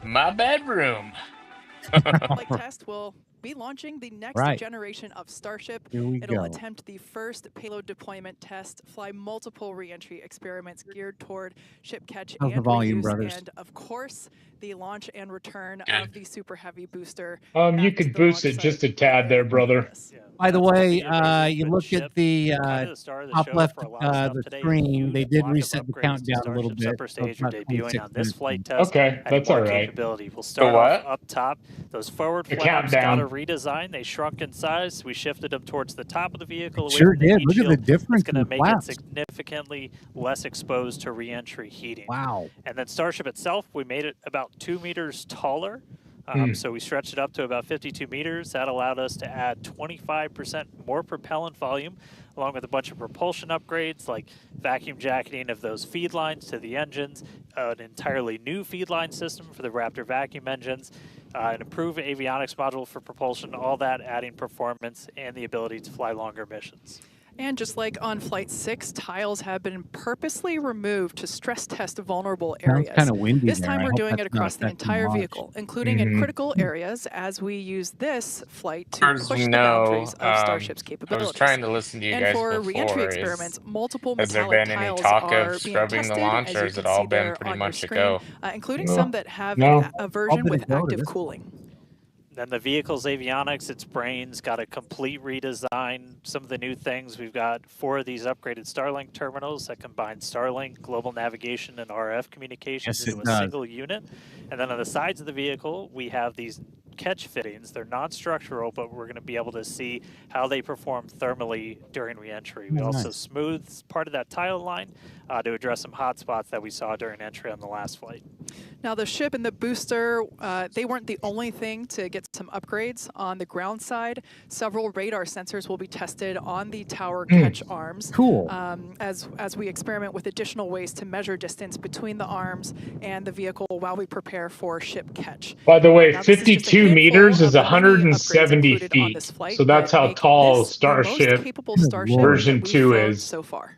my bedroom. Flight test will be launching the next Right. generation of Starship. Here we It'll go. attempt the first payload deployment test, fly multiple reentry experiments geared toward ship catch How's the and volume, reuse, brothers? and of course, the launch and return Good. of the Super Heavy booster. You back could to the boost launch it just site a tad right there, behind brother. us. By the That's way, pretty amazing, you but look Ship, at the kind of the star of the top show left, for a lot of stuff the today. screen. Huge They did block of reset the upgrades to countdown a little Starship's bit. upper So stage it's are about debuting on this 26 flight minutes. test. Okay, adding that's more all right. capability. We'll start what? off up top. Those forward The flaps got countdown. a redesign. They shrunk in size. We shifted them towards the top of the vehicle, away Sure from the did. heat Look at the shield. difference It's in going the to make it flaps. significantly less exposed to re-entry heating. Wow. And then Starship itself, we made it about 2 meters taller. So we stretched it up to about 52 meters. That allowed us to add 25% more propellant volume, along with a bunch of propulsion upgrades like vacuum jacketing of those feed lines to the engines, an entirely new feed line system for the Raptor vacuum engines, an improved avionics module for propulsion, all that adding performance and the ability to fly longer missions. And just like on Flight 6, tiles have been purposely removed to stress test vulnerable Sounds areas. kind of windy This there. time I we're hope doing that's it not across the affecting entire launch. vehicle, including in critical areas as we use this flight to As push you the know, boundaries of Starship's I capabilities. was trying to listen to you And guys for re-entry before. experiments, multiple Has there metallic been any tiles talk are of being scrubbing the tested, launch, as or you has it can all see been there pretty on your much a screen, go? including No. some that have No. a version been a with go to active this cooling. Then the vehicle's avionics, its brains got a complete redesign. Some of the new things, we've got 4 of these upgraded Starlink terminals that combine Starlink, global navigation, and RF communications Yes, into it a does. single unit. And then on the sides of the vehicle, we have these catch fittings. They're non-structural, but we're going to be able to see how they perform thermally during reentry. We Oh, also nice. smoothed part of that tile line to address some hot spots that we saw during entry on the last flight. Now, the ship and the booster, they weren't the only thing to get some upgrades. On the ground side, several radar sensors will be tested on the tower catch arms. Cool. As we experiment with additional ways to measure distance between the arms and the vehicle while we prepare for ship catch. By the way, Now, this is just a 52 handful meters of is the many 170 upgrades included on this feet. flight So that's that how make tall this the most Starship capable Good Starship Lord. version that we've 2 flown is. so far.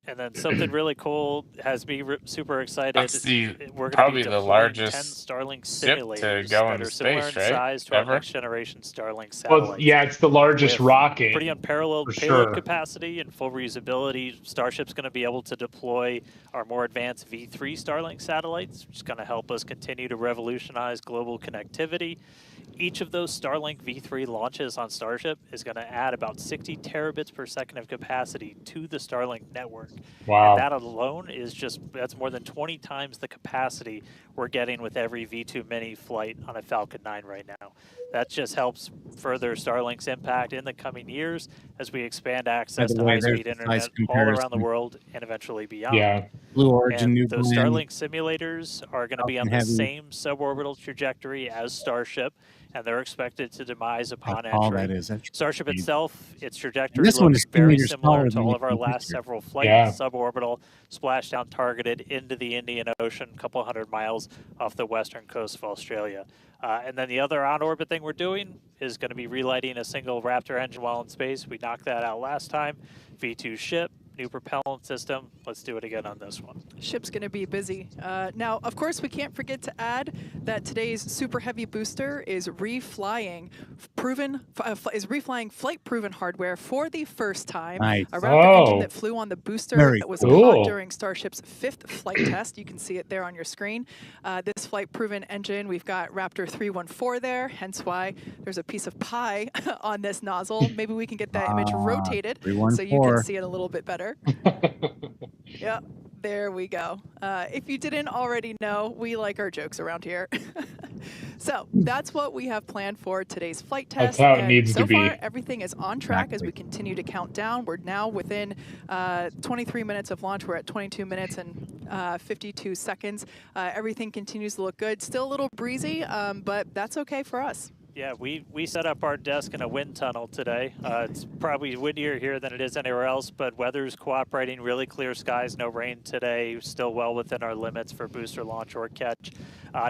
And then something really cool has me super excited. That's We're going to probably be the deploying 10 largest Starlink ship to simulators go that into are similar space, in right? size to our Ever? next generation Starlink Well, satellites. yeah, it's the largest With rocket. pretty unparalleled for payload sure. capacity and full reusability. Starship's going to be able to deploy our more advanced V3 Starlink satellites, which is going to help us continue to revolutionize global connectivity. Each of those Starlink V3 launches on Starship is going to add about 60 terabits per second of capacity to the Starlink network. Wow. And that alone is that's more than 20 times the capacity we're getting with every V2 mini flight on a Falcon 9 right now. That just helps further Starlink's impact in the coming years as we expand access the to way, there's high-speed the internet size all around the comparison. world and eventually beyond. Yeah. Blue Origin, And new those brand. Starlink simulators are going to be on Falcon the Heavy. same suborbital trajectory as Starship, and they're expected to demise upon How tall entry. that is. That's Starship huge. itself, its And trajectory this one looks is 2 very meters similar taller to than all the of our last picture. several flights. Yeah. Suborbital, splashdown targeted into the Indian Ocean, a couple hundred miles off the western coast of Australia. And then the other on-orbit thing we're doing is going to be relighting a single Raptor engine while in space. We knocked that out last time. V2 ship, new propellant system. Let's do it again on this one. Ship's going to be busy. Now, of course, we can't forget to add that today's Super Heavy booster is reflying flight-proven hardware for the first time. Nice. A Raptor engine Oh. that flew on the booster Very that was cool. caught during Starship's 5th flight test. You can see it there on your screen. This flight-proven engine, we've got Raptor 314 there, hence why there's a piece of pie on this nozzle. Maybe we can get that image rotated so you can 314. see it a little bit better. Yeah, There we go. If you didn't already know, we like our jokes around here. So that's what we have planned for today's flight test. That's how it and needs so to be. far, everything is on track as Exactly. we continue to count down. We're now within 23 minutes of launch. We're at 22 minutes and 52 seconds. Everything continues to look good. Still a little breezy, but that's okay for us. Yeah, we set up our desk in a wind tunnel today. It's probably windier here than it is anywhere else, but weather's cooperating, really clear skies, no rain today, still well within our limits for booster launch or catch.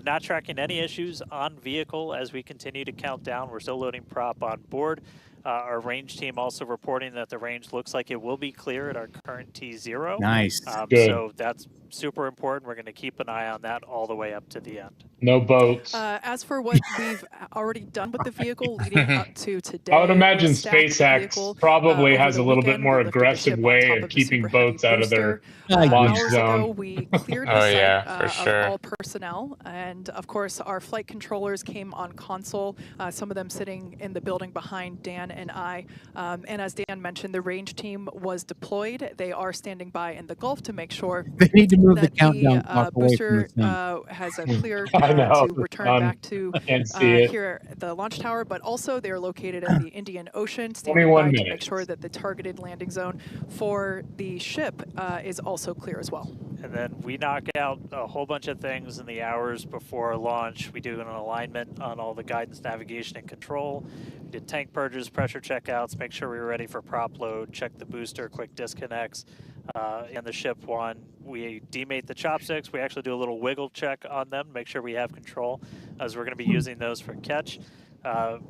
Not tracking any issues on vehicle as we continue to count down. We're still loading prop on board. Our range team also reporting that the range looks like it will be clear at our current T0. Nice. Good. So that's super important. We're going to keep an eye on that all the way up to the end. No boats. As for what we've already done with the vehicle leading up to today, I would imagine we stacked the SpaceX vehicle, probably over has the a little bit weekend. more We lifted the aggressive ship on way top of a keeping super heavy boats out of their booster. launch Hours zone. ago, we cleared the Oh, site yeah, for of sure. all personnel, and of course, our flight controllers came on console. Some of them sitting in the building behind Dan and I. And as Dan mentioned, the range team was deployed. They are standing by in the Gulf to make sure They need to move the that countdown clock away from booster the sun. has a clear I know, to the return sun. back to Can't see it. here at the launch tower, but also they are located at the Indian Ocean, standing 21 by to make minutes. sure that the targeted landing zone for the ship is also clear as well. And then we knock out a whole bunch of things in the hours before launch. We do an alignment on all the guidance, navigation, and control. We did tank purges, pressure checkouts, make sure we were ready for prop load, check the booster, quick disconnects. And the ship one, we demate the chopsticks. We actually do a little wiggle check on them, make sure we have control, as we're going to be using those for catch.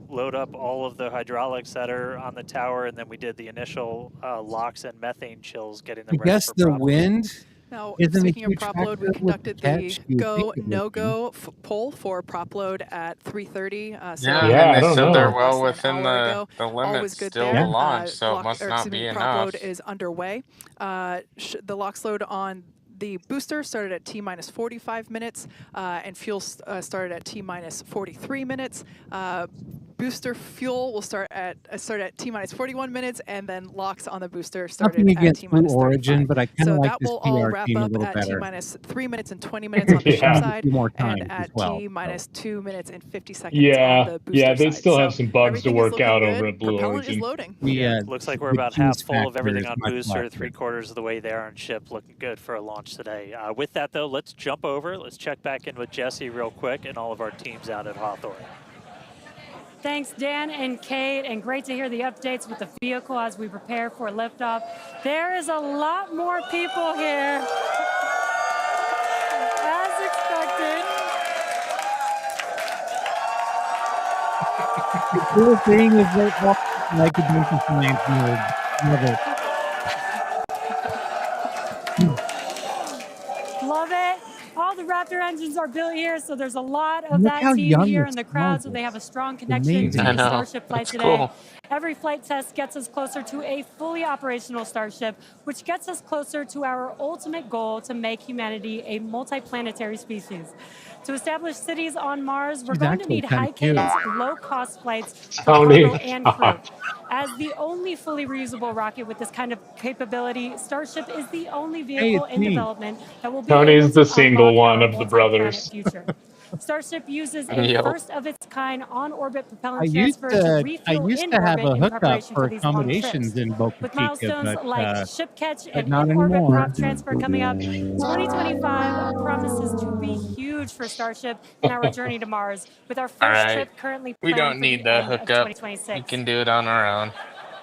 Load up all of the hydraulics that are on the tower, and then we did the initial locks and methane chills, getting them I ready guess for the prop load. wind Now, isn't a speaking of huge prop load, we factor with conducted catch. the You would go, think it would be. no-go poll for prop load at 3:30. So Yeah, Yeah, and I they don't said they're know. well less than an within hour the, ago. the All limits was good still there. to launch, so it Lock, must or, not excuse be me, prop enough. load is underway. The LOX load on the booster started at T-minus 45 minutes, and fuel started at T-minus 43 minutes. Booster fuel will start at T-minus 41 minutes, and then locks on the booster started Nothing at against Blue T-minus Origin, 35. but I kind of So like that this will all PR wrap team a up little at better. T-minus 3 minutes and 20 minutes on the ship Yeah. A side, few more and times as at well. T-minus 2 minutes and 50 seconds Yeah, on the booster yeah, they side. still So have some bugs to everything is work looking out good. over at Blue Propellant is Origin. loading. Yeah, looks like we're the about half juice full of factor everything is on much booster, less. 3/4 of the way there on ship, looking good for a launch today. With that, though, let's jump over. Let's check back in with Jesse real quick and all of our teams out at Hawthorne. Thanks, Dan and Kate, and great to hear the updates with the vehicle as we prepare for liftoff. There is a lot more people here, as expected. The cool thing is that all like the Duncan Science nerd. Love it. Love it. All the Raptor engines are built here, so there's a lot of Look that how team young here this in the crowd, so car they is. have a strong connection to Amazing. I the know. Starship flight That's today. cool. Every flight test gets us closer to a fully operational Starship, which gets us closer to our ultimate goal to make humanity a multiplanetary species. To establish cities on Mars, we're She's going to actually need kinda high cute. cadence, low-cost flights for Tony, cargo and crew. stop. As the only fully reusable rocket with this kind of capability, Starship is the only Hey, vehicle it's in me. development that will be Tony's able to the single unlock one our of the multi-planet brothers. future. Starship uses a Yo. first-of-its-kind on-orbit I propellant used transfer to to refuel in have orbit a in hookup preparation for for these long trips. accommodations in Boca With Chica, milestones like ship catch but and not in-orbit anymore. prop transfer coming up, 2025 promises to be huge for Starship and our journey to Mars, with our All first right. trip currently We planned don't for need the the end of hookup. We 2026. can do it on our own.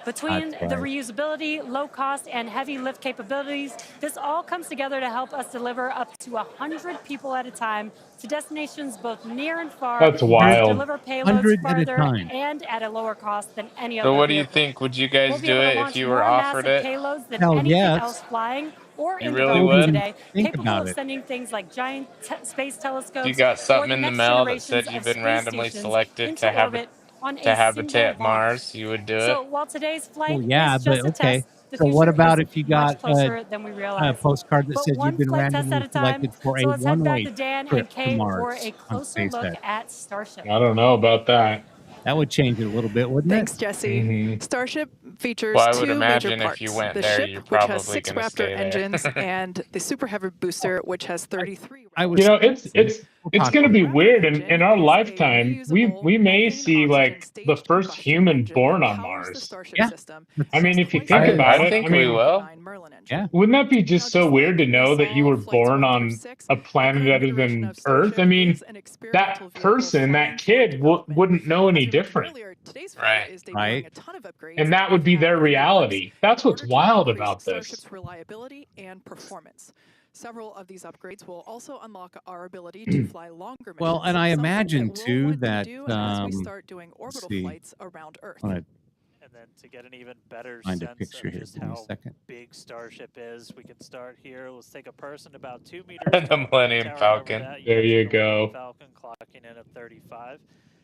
Between That's the right. reusability, low cost, and heavy lift capabilities, this all comes together to help us deliver up to 100 people at a time to destinations both near and far, That's and wild. deliver payloads 100 at a farther time. and at a lower cost than any So other what do you vehicle. think? Would you We'll guys be do able to it if launch you were more offered massive it? payloads than Hell anything yes. else flying or You in really development would? today, Think capable about of it. sending things like giant space You telescopes got or something the in the next mail that generations said of you've been space randomly stations selected into orbit on to a habitat single launch. Mars. You would do it? So while today's flight Well, yeah, is but just a okay. test, the So what future about is if you much got closer than we a realize. postcard that But says you've one been flight test at randomly a time. selected for So a let's head back one-way to Dan trip and to Kate for Mars a on closer look SpaceX? at Starship. I don't know about that. That would change it a little bit, wouldn't Thanks, it? Jesse. Starship features Well, I would two major imagine parts. if you went The there, ship, you're which has probably 6 gonna Raptor stay there. engines, and the Super Heavy booster, which has 33 I Raptor was. You know, engines. it's going to be weird in our lifetime. We may see like the first human born on Mars. Yeah. I mean, if you think about I it, think I we mean, will. Yeah. wouldn't that be just so weird to know that you were born on a planet other than Earth? I mean, that person, that kid, wouldn't know any different. Right. Right. And that would be their reality. That's what's wild about this. Starship's reliability and performance. Several of these upgrades will also unlock our ability to fly longer missions. Well, and I something imagine we'll too want to that do as we let's start doing orbital see. flights around Earth. I'm gonna And then to get an even better find a sense picture of here. just Give me a how second. big Starship is, we can start here. Let's take a person about 2 meters The tall. Millennium Tower Falcon. over that, There got you your Millennium go. Falcon clocking in at 35.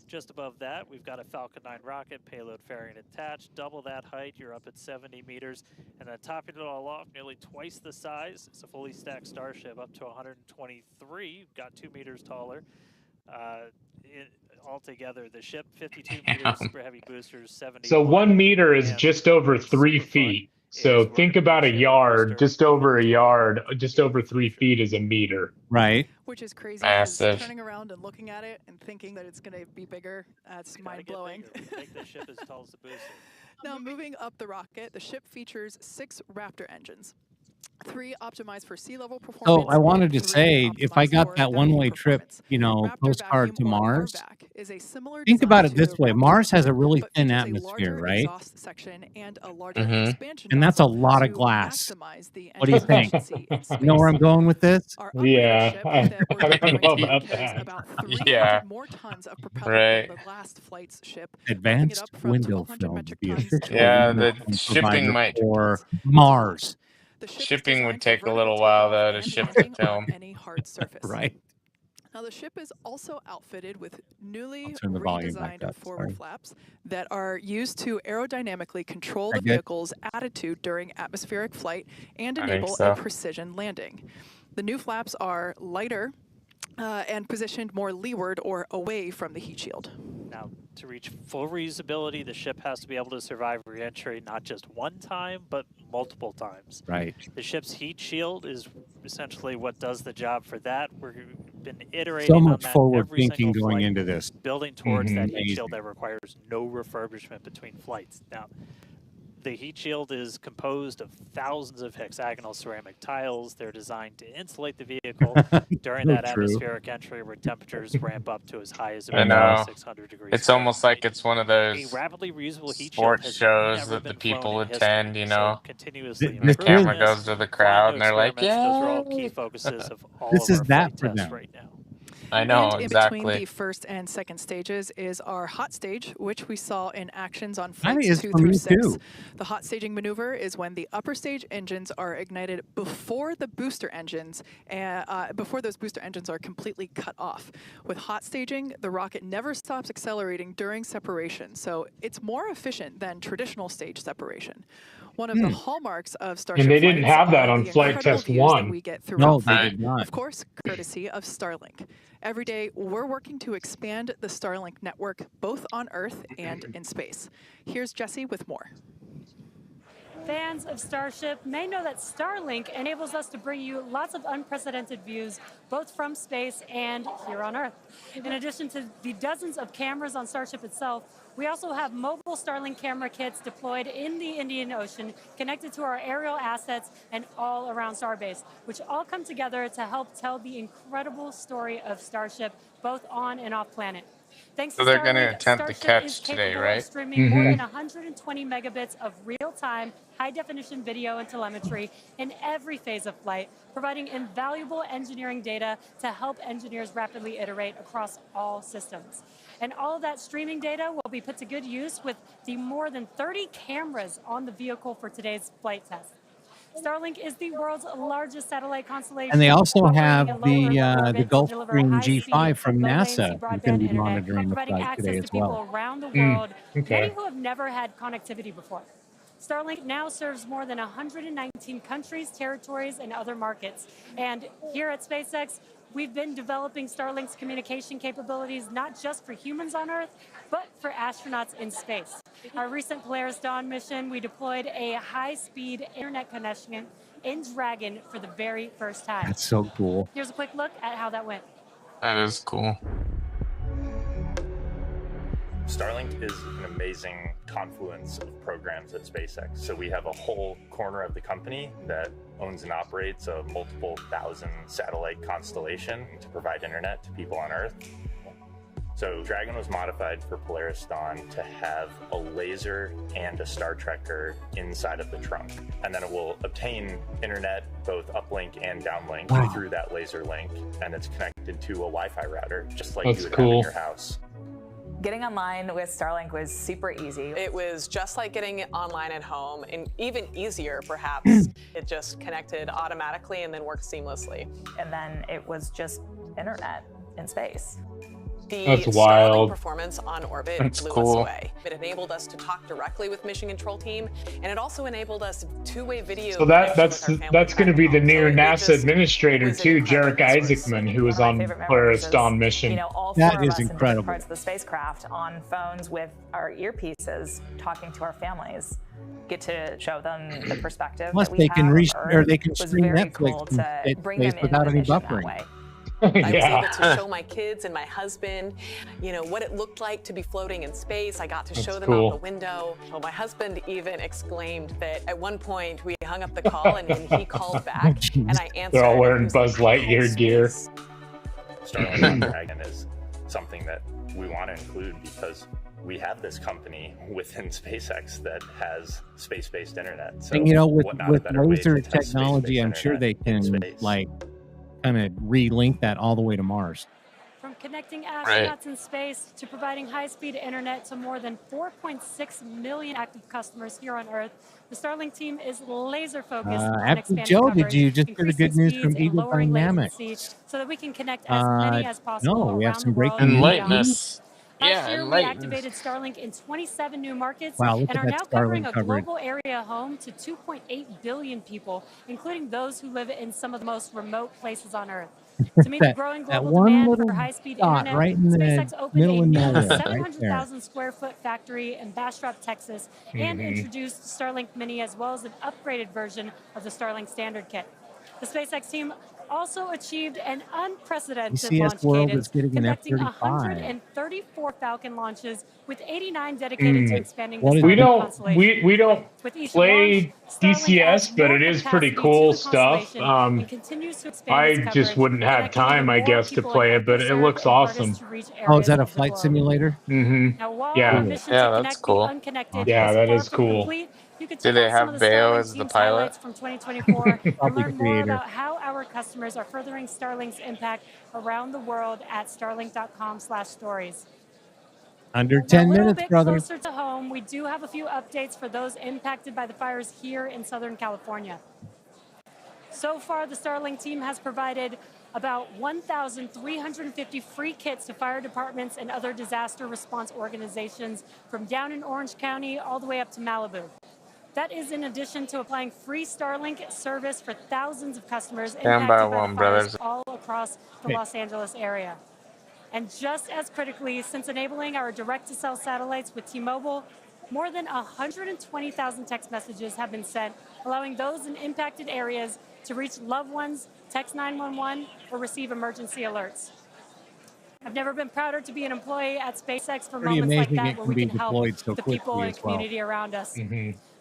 Just above that, we've got a Falcon 9 rocket, payload variant attached. Double that height, you're up at 70 meters. And then topping it all off, nearly twice the size, it's a fully stacked Starship up to 123. Got 2 meters taller. Altogether, the ship 52 meters, super heavy boosters 70. So 1 meter is just over 3 feet. So think about a yard, just over a yard, just over 3 feet is a meter. Right. Which is crazy. Massive. Turning around and looking at it and thinking that it's going to be bigger, that's mind blowing. Make the ship as tall as the booster. Now, moving up the rocket, the ship features 6 Raptor engines. 3 optimized for sea level performance. Oh, I wanted to and 3 say, if I optimized got for that vacuum one-way trip, performance. you know, Raptor postcard to vacuum or Mars. airvac is a similar Think design about it to this way: rocket Mars has a fuel, really but thin features a atmosphere, larger right? exhaust section and a larger Mhm. expansion And that's a nozzle lot of to glass. maximize the What do you engine think? efficiency in You know where I'm space. going with this? Our upgraded Yeah, ship I that we're don't deploying know to you about carries that. about 300 Yeah. more tons of propellant Right. than the last flight's ship, bumping it Advanced up from window 1,200 film metric would be tons to official Yeah, window the film shipping provider might- for Mars. The ship is Shipping would designed for take a vertical little while, takeoff though, to and ship the landing on film. any hard surface. Right. Now, the ship is also outfitted with newly I'll turn the volume back redesigned up, forward sorry. flaps that are used to aerodynamically control That the good? vehicle's attitude during atmospheric flight and I think enable so. a precision landing. The new flaps are lighter and positioned more leeward or away from the heat shield. Now, to reach full reusability, the ship has to be able to survive re-entry not just one time, but multiple times. Right. The ship's heat shield is essentially what does the job for that. We've been iterating So on much that forward every thinking single going flight, into this. building towards that heat Amazing. shield that requires no refurbishment between flights. Now, the heat shield is composed of thousands of hexagonal ceramic tiles. They're designed to insulate the vehicle during So that true. atmospheric entry where temperatures ramp up to as high as I about know. 600 degrees. It's almost like it's one of A those rapidly reusable heat shield sports has shows never that the been people flown in history, attend, you so know. continuously Th- And the this improving camera this, goes to the flying crowd, new and they're like, experiments, those are all key "Yay!" focuses of all This of is our that flight for tests them. right now. I know, And in between exactly. the first and second stages is our hot stage, which we saw in actions on Kinda flights is 2 for through me 6. too. The hot staging maneuver is when the upper stage engines are ignited before the booster engines, before those booster engines are completely cut off. With hot staging, the rocket never stops accelerating during separation, so it's more efficient than traditional stage separation. One of the hallmarks of Starship And they didn't flights have that are on the flight incredible test views that 1. we get No, throughout they flight. did not. Of course, courtesy of Starlink. Every day, we're working to expand the Starlink network both on Earth and in space. Here's Jesse with more. Fans of Starship may know that Starlink enables us to bring you lots of unprecedented views, both from space and here on Earth. In addition to the dozens of cameras on Starship itself, we also have mobile Starlink camera kits deployed in the Indian Ocean, connected to our aerial assets and all around Starbase, which all come together to help tell the incredible story of Starship, both on and off planet. Thanks So to they're gonna Starlink, attempt to Starship catch is today, capable right? of streaming more than 120 megabits of real-time, high-definition video and telemetry in every phase of flight, providing invaluable engineering data to help engineers rapidly iterate across all systems. And all of that streaming data will be put to good use with the more than 30 cameras on the vehicle for today's flight test. Starlink is the world's largest satellite constellation. And they also operating have in low Earth the orbit to deliver Gulfstream high-speed, G5 from low-latency NASA is broadband going to be internet, monitoring the providing flight access today to as people well. around the world, okay. many who have never had connectivity before. Starlink now serves more than 119 countries, territories, and other markets. And here at SpaceX, We've been developing Starlink's communication capabilities not just for humans on Earth, but for astronauts in space. Our recent Polaris Dawn mission, we deployed a high-speed internet connection in Dragon for the very first time. That's so cool. Here's a quick look at how that went. That is cool. Starlink is an amazing confluence of programs at SpaceX. So we have a whole corner of the company that owns and operates a multiple thousand satellite constellation to provide internet to people on Earth. So Dragon was modified for Polaris Dawn to have a laser and a Star Trekker inside of the trunk. And then it will obtain internet, both uplink and downlink, through that laser link. And it's connected to a Wi-Fi router, just like you would have in your house. Getting online with Starlink was super easy. It was just like getting online at home, and even easier, perhaps. It just connected automatically and then worked seamlessly. And then it was just internet in space. The That's Starlink wild. performance on orbit That's blew cool. us away. It enabled us to talk directly with mission control team, and it also enabled us two-way video. So that's going to be the new NASA administrator too, Jarek Isaacman, who was on Polaris Dawn mission. You know, all That four is of us in incredible. different parts of the spacecraft on phones with our earpieces, talking to our families. Get to show them the perspective Plus, that we they have can of or they Earth. can Was stream very Netflix cool from to bring space them without into any the mission that buffering. way. I was Yeah. able to show my kids and my husband, you know, what it looked like to be floating in space. I got to show That's them cool. out the window. Well, my husband even exclaimed that at one point we hung up the call and he called back and I answered. They're all and wearing he was Buzz like, Lightyear gear. "Space." Starlink on Dragon is something that we want to include because we have this company within SpaceX that has space-based internet. So And you know, with what not a better way laser to test technology, space-based I'm sure they internet in can space. like kind of relink that all the way to Mars. From connecting astronauts in space to providing high-speed internet to more than 4.6 million active customers here on Earth, the Starlink team is laser-focused on After expanding Joe, did coverage, you just hear the increasing good news speeds, from and Eagle lowering Dynamics? latency so that we can connect as many as possible no, we have around some the world breaking and news. beyond. Enlighten us. Last Yeah, year, we enlighten. activated Starlink in 27 new markets Wow, look and at are that now covering Starlink a coverage. global area home to 2.8 billion people, including those who live in some of the most remote places on Earth. To meet the growing that global one demand little for high-speed dot internet, right in the SpaceX opened middle a of new nowhere, right there. 700,000 square foot factory in Bastrop, Texas, and introduced Starlink Mini as well as an upgraded version of the Starlink Standard Kit. The SpaceX team also achieved an unprecedented ECS launch World cadence, is getting an conducting F-35. 134 Falcon launches, with 89 dedicated to expanding What the is We Starlink don't constellation. we don't With each play launch, Starlink adds DCS, but more it is pretty capacity to cool the stuff. constellation and continues to expand I its just coverage, wouldn't have connecting time, even I more guess, to people play and it, but it underserved looks and hardest awesome. to reach Oh, is areas that a of the flight globe. simulator? Now, while Yeah. our mission Yeah, to that's connect cool. the unconnected Yeah, is that far is from cool. complete, you can Do check they out some have of the Bayo Starlink as the team's pilot? highlights from 2024 and Probably learn the more creator. about how our customers are furthering Starlink's impact around the world at starlink.com/stories. Under Now, 10 a little minutes, bit brother. closer to home, we do have a few updates for those impacted by the fires here in Southern California. So far, the Starlink team has provided about 1,350 free kits to fire departments and other disaster response organizations from down in Orange County all the way up to Malibu. That is in addition to applying free Starlink service for thousands of customers Stand by impacted by one, the fires brothers. all across the Hey. Los Angeles area. And just as critically, since enabling our direct-to-cell satellites with T-Mobile, more than 120,000 text messages have been sent, allowing those in impacted areas to reach loved ones, text 911, or receive emergency alerts. I've never been prouder to be an employee at SpaceX for Pretty moments like amazing that it where can we be can help deployed so the people quickly and as well. community around us.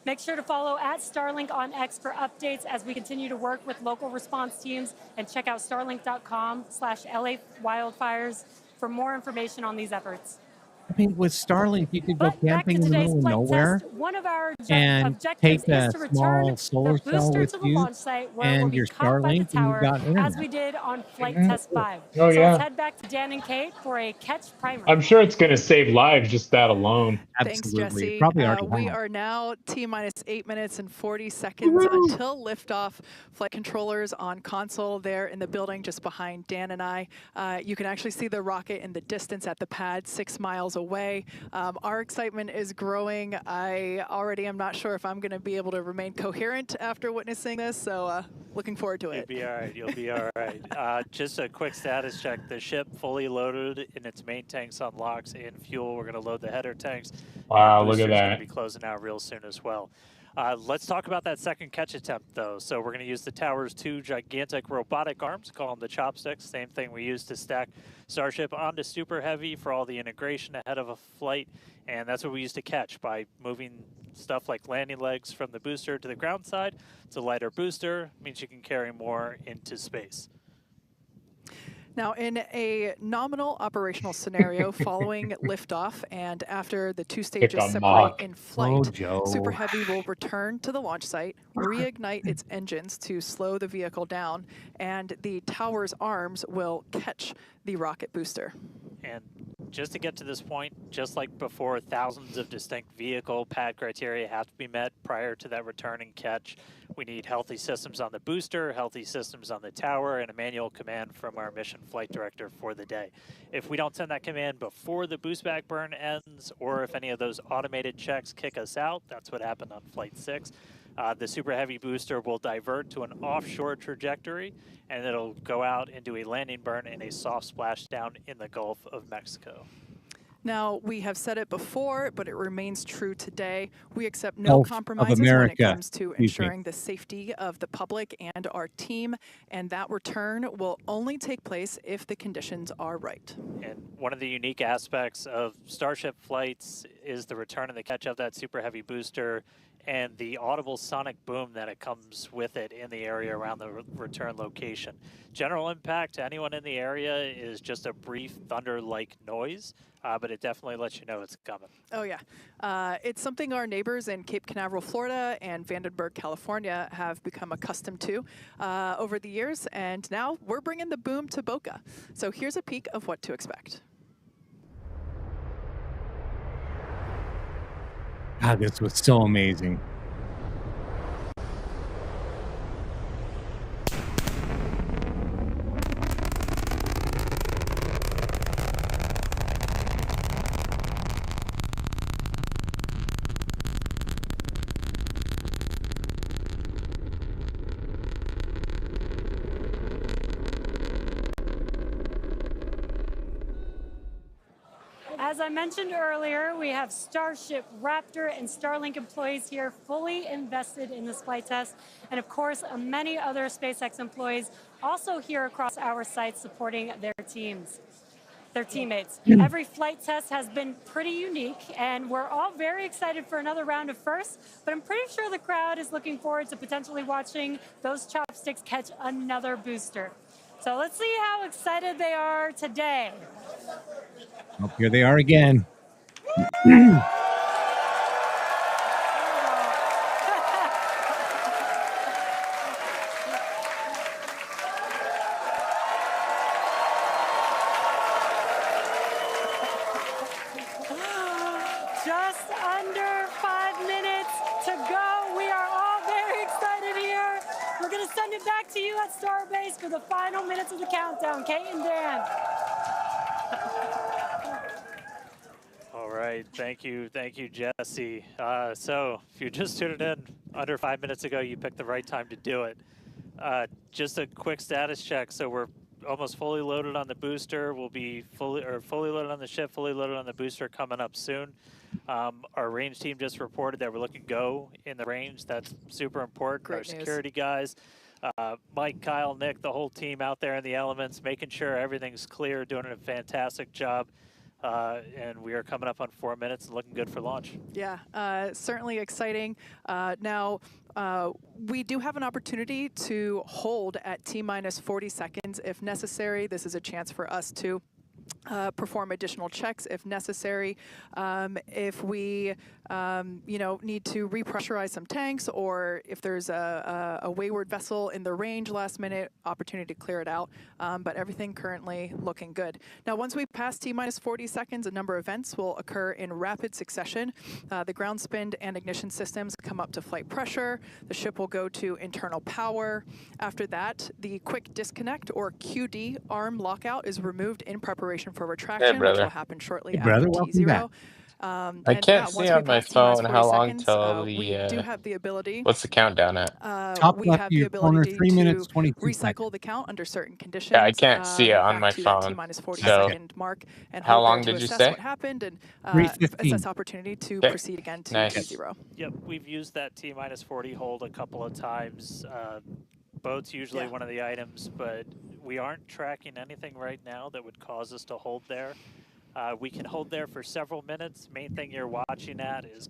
Make sure to follow at Starlink on X for updates as we continue to work with local response teams, and check out starlink.com/LA wildfires for more information on these efforts. I mean, with Starlink, you could go But back to camping in the today's middle of flight nowhere test. One of our and objectives take a is to return small solar the cell booster with to the you launch site where we'll and be your caught by the Starlink, and you tower got as internet. we did on Flight Test 5. Oh, So yeah. let's head back to Dan and Kate for a catch primer. I'm sure it's going to save lives just that alone. Thanks, Absolutely. Jesse. Probably already We have. are now T-minus 8 minutes and 40 seconds until liftoff. Flight controllers on console there in the building just behind Dan and I. You can actually see the rocket in the distance at the pad 6 miles away. Our excitement is growing. I already am not sure if I'm going to be able to remain coherent after witnessing this, so looking forward to it. You'll be all right. You'll be all right. Just a quick status check. The ship fully loaded in its main tanks on LOX and fuel. We're going to load the header tanks. Wow, and look at boosters going that. to be closing out real soon as well. Let's talk about that second catch attempt, though. So we're going to use the tower's 2 gigantic robotic arms, call them the chopsticks, same thing we used to stack Starship onto Super Heavy for all the integration ahead of a flight, and that's what we used to catch by moving stuff like landing legs from the booster to the ground side. It's a lighter booster, means you can carry more into space. Now, in a nominal operational scenario following liftoff and after the 2 stages separate mock. in flight, Joe. Super Heavy will return to the launch site, reignite its engines to slow the vehicle down, and the tower's arms will catch the rocket booster. And just to get to this point, just like before, thousands of distinct vehicle pad criteria have to be met prior to that return and catch. We need healthy systems on the booster, healthy systems on the tower, and a manual command from our mission flight director for the day. If we don't send that command before the boost back burn ends, or if any of those automated checks kick us out, that's what happened on Flight 6, the Super Heavy booster will divert to an offshore trajectory, and it'll go out and do a landing burn and a soft splashdown in the Gulf of Mexico. Now, we have said it before, but it remains true today. We accept no Gulf of compromises when it America. comes to Excuse me. ensuring the safety of the public and our team, and that return will only take place if the conditions are right. And one of the unique aspects of Starship flights is the return and the catch of that Super Heavy booster and the audible sonic boom that it comes with it in the area around the return location. General impact to anyone in the area is just a brief thunder-like noise, but it definitely lets you know it's coming. Oh, yeah. It's something our neighbors in Cape Canaveral, Florida and Vandenberg, California have become accustomed to over the years, and now we're bringing the boom to Boca. So here's a peek of what to expect. God, this was so amazing. As I mentioned earlier, we have Starship, Raptor, and Starlink employees here fully invested in this flight test. And of course, many other SpaceX employees also here across our sites supporting their teams, their teammates. Every flight test has been pretty unique, and we're all very excited for another round of firsts, but I'm pretty sure the crowd is looking forward to potentially watching those chopsticks catch another booster. So let's see how excited they are today. Oh, here they are again. Just under 5 minutes to go. We are all very excited here. We're going to send it back to you at Starbase for the final minutes of the countdown. Kate and Dan. All right, thank you, Jesse. So if you just tuned in under 5 minutes ago, you picked the right time to do it. Just a quick status check. So we're almost fully loaded on the booster. We'll be fully loaded on the ship, fully loaded on the booster coming up soon. Our range team just reported that we're looking go in the range. That's super important. Great Our news. security guys, Mike, Kyle, Nick, the whole team out there in the elements, making sure everything's clear, doing a fantastic job. And we are coming up on 4 minutes and looking good for launch. Yeah, certainly exciting. Now, we do have an opportunity to hold at T-minus 40 seconds if necessary. This is a chance for us to perform additional checks if necessary. If we, need to repressurize some tanks, or if there's a wayward vessel in the range last minute, opportunity to clear it out. But everything currently looking good. Now, once we pass T-minus 40 seconds, a number of events will occur in rapid succession. The ground spin and ignition systems come up to flight pressure. The ship will go to internal power. After that, the quick disconnect, or QD, arm lockout is removed in preparation for for retraction, which brother. will happen shortly Hey, after brother, welcome back. T0. I And can't yeah, see once we on my pass T minus phone 40 how long seconds, till we do the have the ability. what's the countdown at? Top We left have of the your corner, ability 3 minutes, to 22 recycle seconds. the count under certain conditions. Yeah, I can't see it on back my to that phone. T minus 40 So, second mark, and how hold there long to did you assess say? what happened and 3:15. assess opportunity to Okay. proceed again to Nice. T0. Yep, we've used that T minus 40 hold a couple of times. Boat's usually Yeah. one of the items, but we aren't tracking anything right now that would cause us to hold there. We can hold there for several minutes. Main thing you're watching at is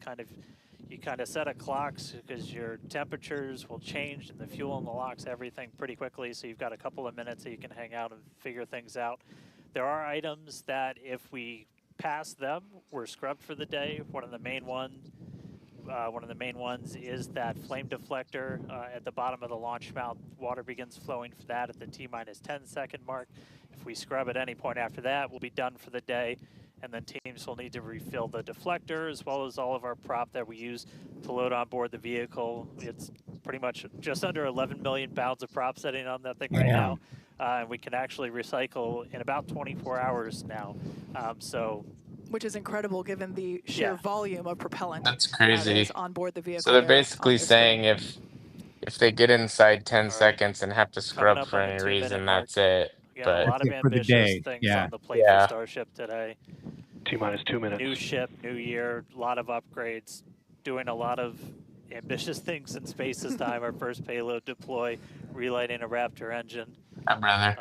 you kind of set a clocks because your temperatures will change and the fuel and the locks, everything pretty quickly. So you've got a couple of minutes that you can hang out and figure things out. There are items that if we pass them, we're scrubbed for the day. One of the main ones is that flame deflector at the bottom of the launch mount. Water begins flowing for that at the T minus 10 second mark. If we scrub at any point after that, we'll be done for the day. And then teams will need to refill the deflector as well as all of our prop that we use to load on board the vehicle. It's pretty much just under 11 million pounds of prop sitting on that thing right now. And we can actually recycle in about 24 hours now. Which is incredible given the sheer volume of propellant That's that crazy. is on board the vehicle. So they're there on basically your screen. saying if they get inside 10 right. seconds and have to scrub up for on the any 2-minute reason, mark. that's it. Again, a But lot of That's it for the ambitious day. things Yeah. on the plate for Starship today. T minus 2 minutes. New ship, new year, a lot of upgrades, doing a lot of ambitious things in space this time. Our first payload deploy, relighting a Raptor engine. my brother.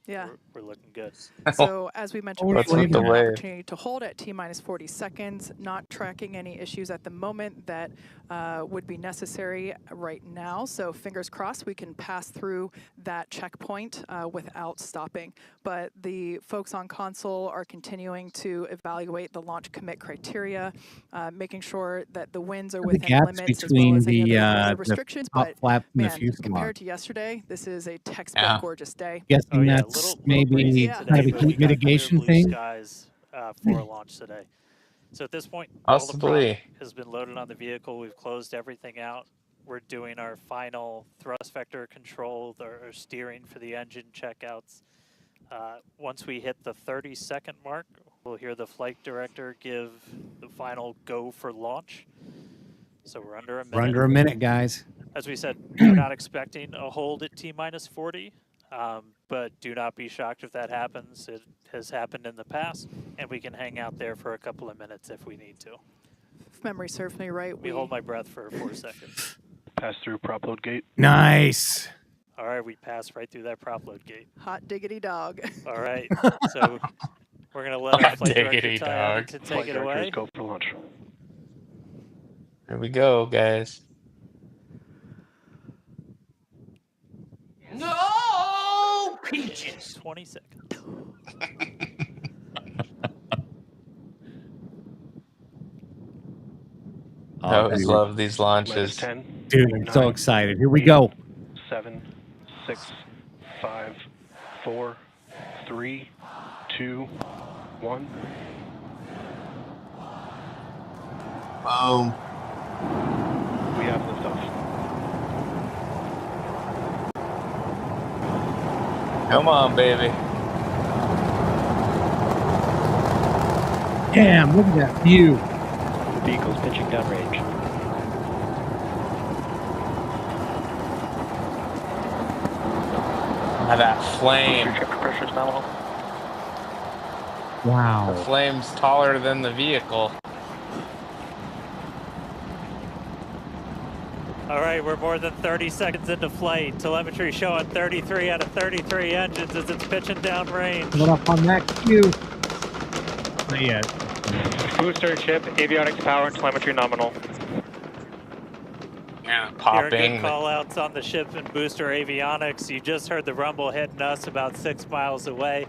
Yeah. We're looking good. So as we mentioned What's before, we with have the an wave? opportunity to hold at T minus 40 seconds, not tracking any issues at the moment that would be necessary right now. So fingers crossed we can pass through that checkpoint without stopping. But the folks on console are continuing to evaluate the launch commit criteria, making sure that the winds are The within gaps limits as well between as any the other weather top restrictions. flap But and the man, fuselage. compared to yesterday, this is a textbook Yeah. gorgeous day. Guessing Oh yeah, that's little maybe breezy Yeah. kind today, of a but we heat got clear mitigation blue thing. skies for a launch today. So at this point, all the prop Possibly. has been loaded on the vehicle. We've closed everything out. We're doing our final thrust vector control, or steering for the engine checkouts. Once we hit the 30-second mark, we'll hear the flight director give the final go for launch. So we're under a minute. We're under a minute, guys. As we said, we're not expecting a hold at T minus 40, but do not be shocked if that happens. It has happened in the past, and we can hang out there for a couple of minutes if we need to. If memory serves me right, We hold my breath for 4 seconds. Pass through prop load gate. Nice. All right, we passed right through that prop load gate. hot diggity dog. All right, so we're going to let our flight director Diggity Ty dog. to take Flight it directors away. go for launch. Here we go, guys. No peaches. 20 seconds. I always love these Minus launches. 10. Dude, I'm so 9, excited. Here we go. 7, 6, 5, 4, 3, 2, 1. Boom. We have liftoff. Come on, baby. Damn, look at that view. The vehicle's pitching downrange. That flame. Check pressure's nominal. The Wow. flame's taller than the vehicle. All right, we're more than 30 seconds into flight. Telemetry showing 33 out of 33 engines as it's pitching downrange. Coming up on that cue. Not yet. Booster, chip, avionics, power, and telemetry nominal. Yeah, Hearing popping. good call outs on the ship and booster avionics. You just heard the rumble hitting us about 6 miles away.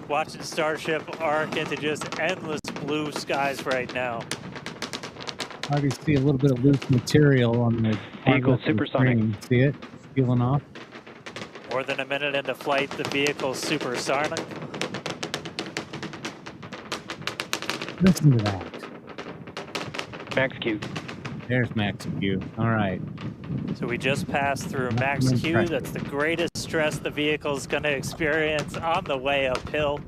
Watching Starship arc into just endless blue skies right now. I already see a little bit of loose material on the Vehicle on the supersonic. screen. See it? Peeling off. More than a minute into flight, the vehicle's supersonic. Listen to that. Max Q. There's Max Q. All right. So we just passed through max Q. That's the greatest stress the vehicle's going to experience on the way uphill.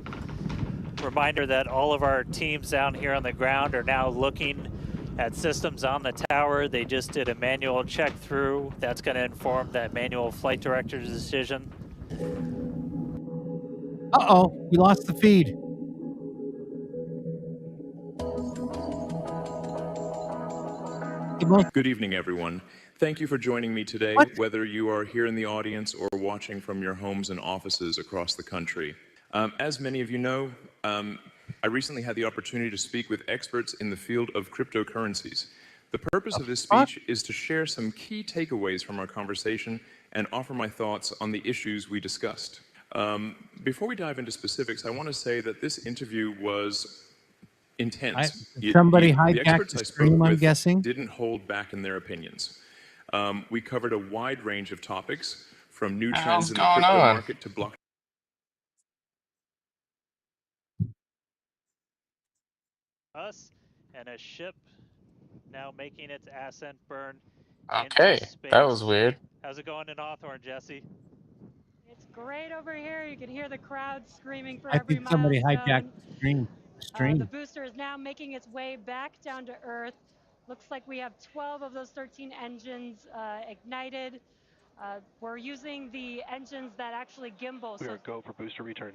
Reminder that all of our teams down here on the ground are now looking at systems on the tower. They just did a manual check through. That's going to inform that manual flight director's decision. Uh-oh, we lost the feed. Good evening, everyone. Thank you for joining me today, whether you are here in the audience or watching from your homes and offices across the country. As many of you know, I recently had the opportunity to speak with experts in the field of cryptocurrencies. The purpose of this speech is to share some key takeaways from our conversation and offer my thoughts on the issues we discussed. Before we dive into specifics, I want to say that this interview was intense. Somebody The hijacked experts the I spoke stream, I'm with guessing. didn't hold back in their opinions. We covered a wide range of topics, from new trends in the crypto market to blockchain. Us and a ship now making its ascent burn Okay, into space. that was weird. How's it going in Hawthorne, Jesse? It's great over here. You can hear the crowd screaming for I every think somebody milestone. hijacked the stream. The booster is now making its way back down to Earth. Looks like we have 12 of those 13 engines ignited. We're using the engines that actually gimbal. We are go for booster return.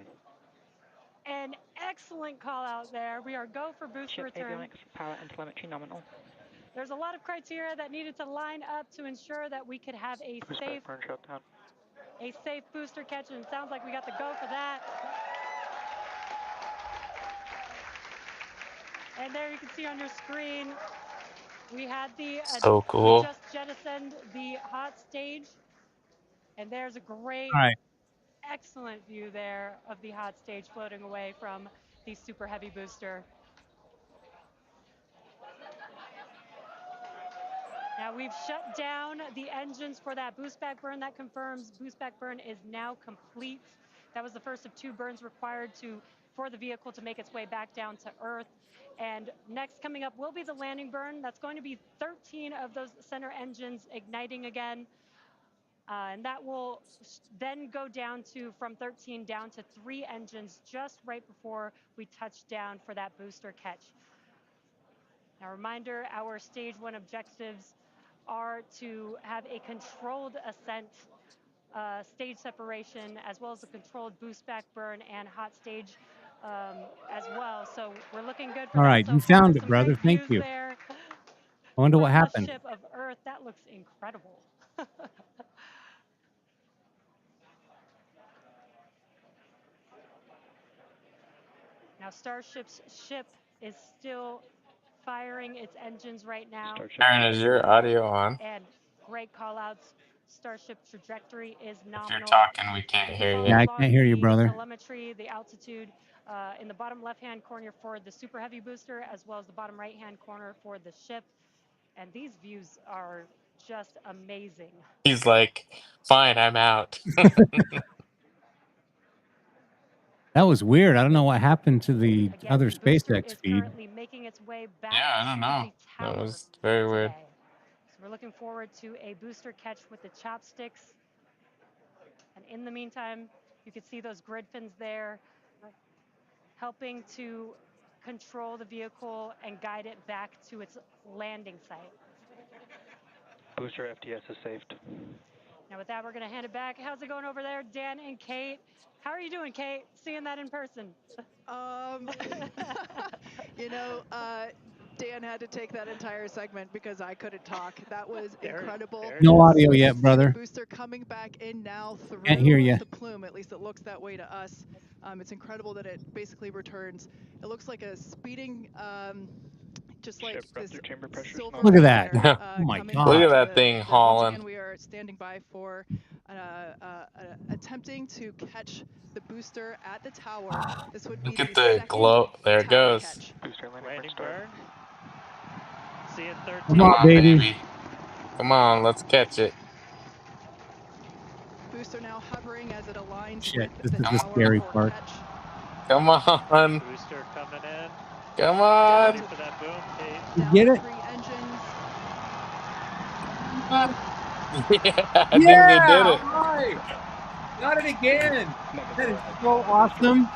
An excellent call out there. We are go for booster return. Avionics, power and telemetry nominal. There's a lot of criteria that needed to line up to ensure that we could have a safe booster catch, and it sounds like we got the go for that. And there you can see on your screen, we had the So cool. we just jettisoned the hot stage, and there's a great, excellent view there of the hot stage floating away from the super heavy booster. Now we've shut down the engines for that boost back burn. That confirms boost back burn is now complete. That was the first of 2 burns required for the vehicle to make its way back down to Earth. And next coming up will be the landing burn. That's going to be 13 of those center engines igniting again. And that will then go down to, from 13 down to 3 engines just right before we touch down for that booster catch. Now, reminder, our stage 1 objectives are to have a controlled ascent, stage separation, as well as a controlled boost back burn and hot stage as well. So we're looking good for All that right, so you far. found it, Some brother. great Thank views you. there I wonder what from happened. the ship of Earth. That looks incredible. Now, Starship's ship is still firing its engines right now. Aaron, is your audio on? And great call outs. Starship trajectory is If you're nominal. talking, we can't hear you. Yeah, I can't hear you, brother. Telemetry, the altitude in the bottom left-hand corner for the super heavy booster, as well as the bottom right-hand corner for the ship. And these views are just amazing. He's like, fine, I'm out. That was weird. I don't know what happened to the Again, other the booster SpaceX is feed. currently making its way back Yeah, I don't to know. the That tower was very weird. today. So we're looking forward to a booster catch with the chopsticks. And in the meantime, you can see those grid fins there, helping to control the vehicle and guide it back to its landing site. Booster FTS is saved. Now with that, we're going to hand it back. How's it going over there, Dan and Kate? How are you doing, Kate? Seeing that in person? You know, Dan had to take that entire segment because I couldn't talk. That was incredible. No audio yet, brother. Booster coming back in now through Can't hear ya. the plume. At least it looks that way to us. It's incredible that it basically returns. It looks like a speeding, just like this silver. Look at that. flare, Oh my coming God. Look back at to that the- thing once hauling. again, we are standing by for attempting to catch the booster at the tower. This would be Look at the the second glow. There it tower goes. catch. Booster Landing burn. See it 13. Come on, baby. Come on, let's catch it. Booster now hovering as it aligns Shit, with this the is the tower scary for part. catch. Come on. Booster coming in. Come on. Ready for that boom, Kate. You Down get to it? 3 engines. Yeah, I think they did it. All right. Got it again. That is so awesome.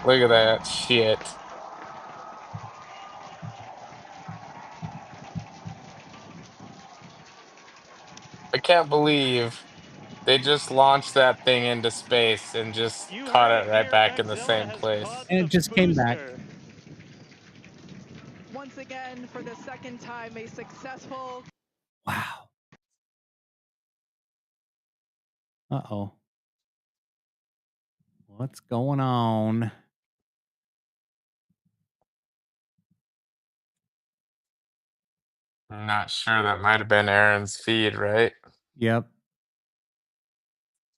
Look at that shit. I can't believe they just launched that thing into space and just You caught heard it it right here. back in the Godzilla same has place. caught And the it just came back. booster. Once again, for the second time, a successful. Wow. Uh-oh. What's going on? I'm not sure, that might have been Aaron's feed, right? Yep.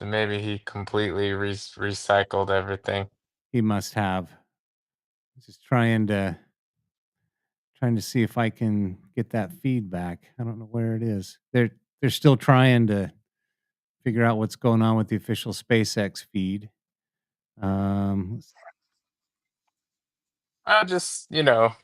So maybe he completely recycled everything. He must have. Just trying to see if I can get that feedback. I don't know where it is. They're still trying to figure out what's going on with the official SpaceX feed. Let's Just,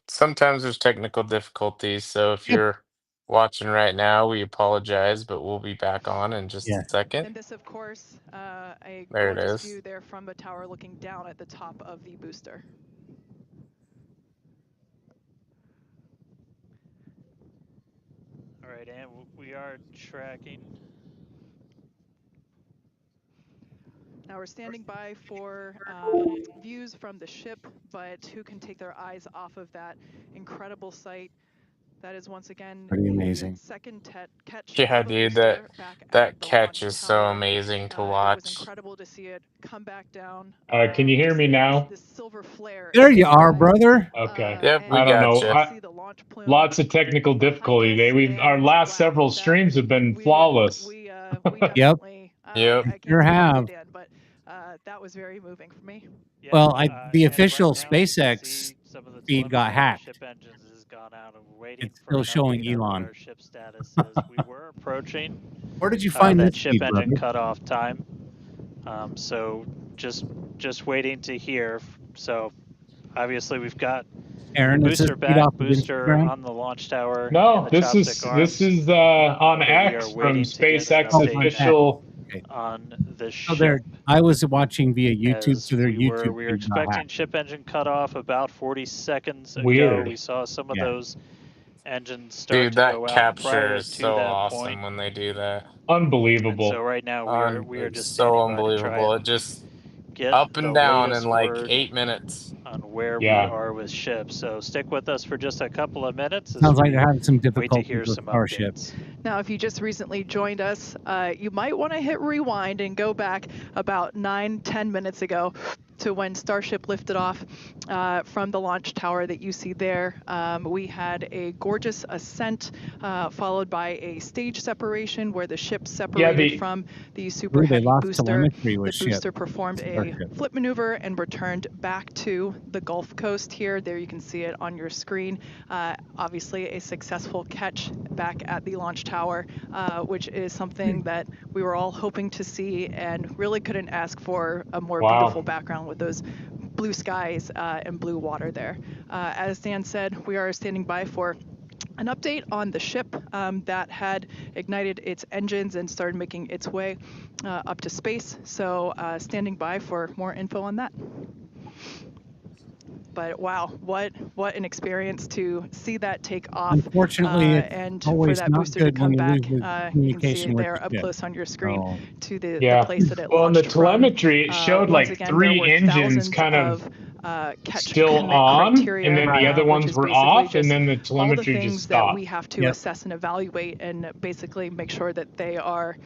sometimes there's technical difficulties. So if Yep. you're watching right now, we apologize, but we'll be back on in just Yeah. a second. And this, of course, a There it gorgeous is. view there from the tower looking down at the top of the booster. All right, and we are tracking. Now we're standing by for views from the ship, but who can take their eyes off of that incredible sight? That is once again Pretty the amazing. second catch Yeah, of a dude, booster back that at the catch launch is so tower. amazing to It was watch. incredible to see it come back down. Can you hear me now? This silver flare. There in you the are, sky. brother. Okay. Yep, And we I don't got know. you. see the launch plume Lots of technical difficulty today. Our last several streams have been flawless. we Yep. definitely Yep. I can't Sure say we have. did, Dan, but that was very moving for me. Yeah, Well, the and official right now you can SpaceX see some of the feed got telemetry on the hacked. ship engines has gone out, and we're waiting It's for still an showing update on what Elon. our ship status is. We were approaching Where did you find that this ship feed, engine brother? cutoff time, so just waiting to hear. So obviously we've got Aaron, is this booster feed back, off of booster Instagram? on the launch tower in No, the this chopstick is arms. on But we are X from waiting to get an SpaceX's Oh, update on X. official. Okay. on the So there, ship. I was watching via YouTube, As so their we YouTube were feed got expecting hacked. ship engine cutoff about 40 seconds ago. Weird. We saw some of Yeah. those engines start Dude, to that go out capture prior is to so that awesome point. when they do that. And Unbelievable. so right now we are It's just so standing by to try unbelievable. It and just get up the and down in latest like word 8 minutes. on where we Yeah. are with ships. So stick with us for just a couple of minutes as Sounds like we they're having some wait to difficulties hear with some Starship. updates. Now, if you just recently joined us, you might want to hit rewind and go back about 9-10 minutes ago to when Starship lifted off from the launch tower that you see there. We had a gorgeous ascent followed by a stage separation where the ship separated from the super Ooh, they heavy lost booster. telemetry The with ship. booster performed a Starship. flip maneuver and returned back to the Gulf Coast here. There you can see it on your screen. Obviously a successful catch back at the launch tower, which is something that we were all hoping to see and really couldn't ask for a more beautiful background with those blue skies and blue water there. As Dan said, we are standing by for an update on the ship that had ignited its engines and started making its way up to space. So standing by for more info on that. But wow, what an experience to see that take off. Unfortunately, it's and for always that not booster to good when come you back. lose the You can see communication it with there the up ship. close on your screen So, to the Yeah. place that it Well, in the launched from. telemetry, it showed Once like again, there 3 were engines thousands kind of catch still commit on, criteria, and then the other which ones is were basically off, just and then the all the telemetry just things that we stopped. have to assess and evaluate and basically make sure that they are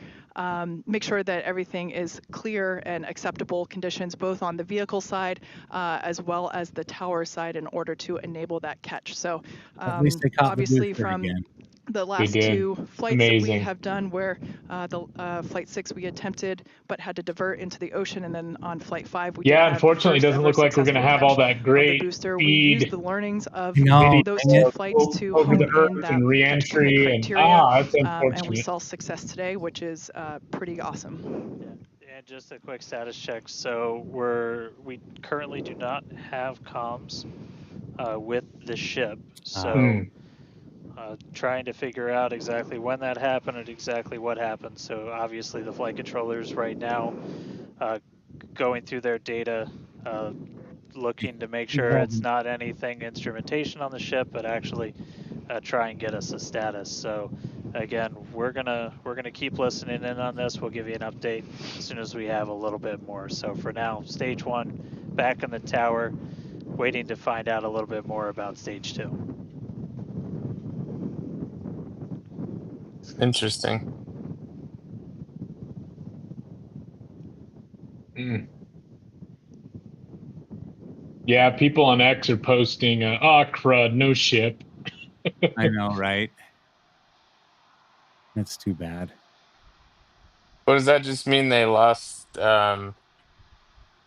make sure that everything is clear and acceptable conditions both on the vehicle side as well as the tower side in order to enable that catch. So at least they caught the obviously booster from again. the last did. 2 flights that we Amazing. have done where the flight 6 we attempted but had to divert into the ocean, and then on flight 5 we did Yeah, have the unfortunately, it first doesn't ever look like we're going to successful have all catch that of the great booster. We used the feed learnings of No, those dang 2 it. flights to over the hone in Earth that and catch commit reentry, and criteria, that's and we unfortunate. saw success today, which is pretty awesome. Yeah, and just a quick status check. So we currently do not have comms with the ship. So trying to figure out exactly when that happened and exactly what happened. So obviously the flight controllers right now going through their data, looking to make sure it's not anything instrumentation on the ship, but actually try and get us a status. So again, we're gonna keep listening in on this. We'll give you an update as soon as we have a little bit more. So for now, stage 1 back in the tower, waiting to find out a little bit more about stage 2. Interesting. Yeah, people on X are posting, "Oh crud, no ship." I know, right? That's too bad. What does that just mean? They lost contact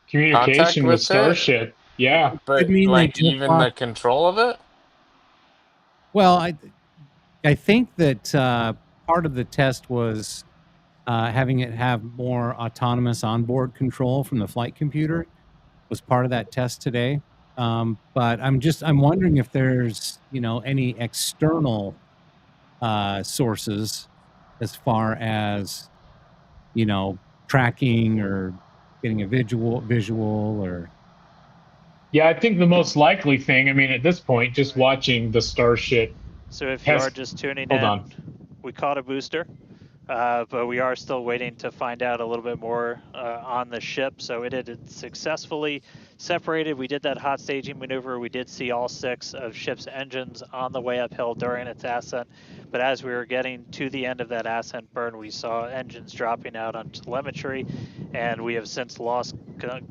Communication with with it, Starship. Yeah. Could but mean they like just even the lost. control of it. Well, I think that part of the test was having it have more autonomous onboard control from the flight computer was part of that test today. But I'm wondering if there's any external sources as far as tracking or getting a visual or. Yeah, I think the most likely thing, I mean, at this point, just watching the Starship. So if you are just tuning in, we caught a booster, but we are still waiting to find out a little bit more on the ship. So it had successfully separated. We did that hot staging maneuver. We did see all 6 of ship's engines on the way uphill during its ascent. But as we were getting to the end of that ascent burn, we saw engines dropping out on telemetry, and we have since lost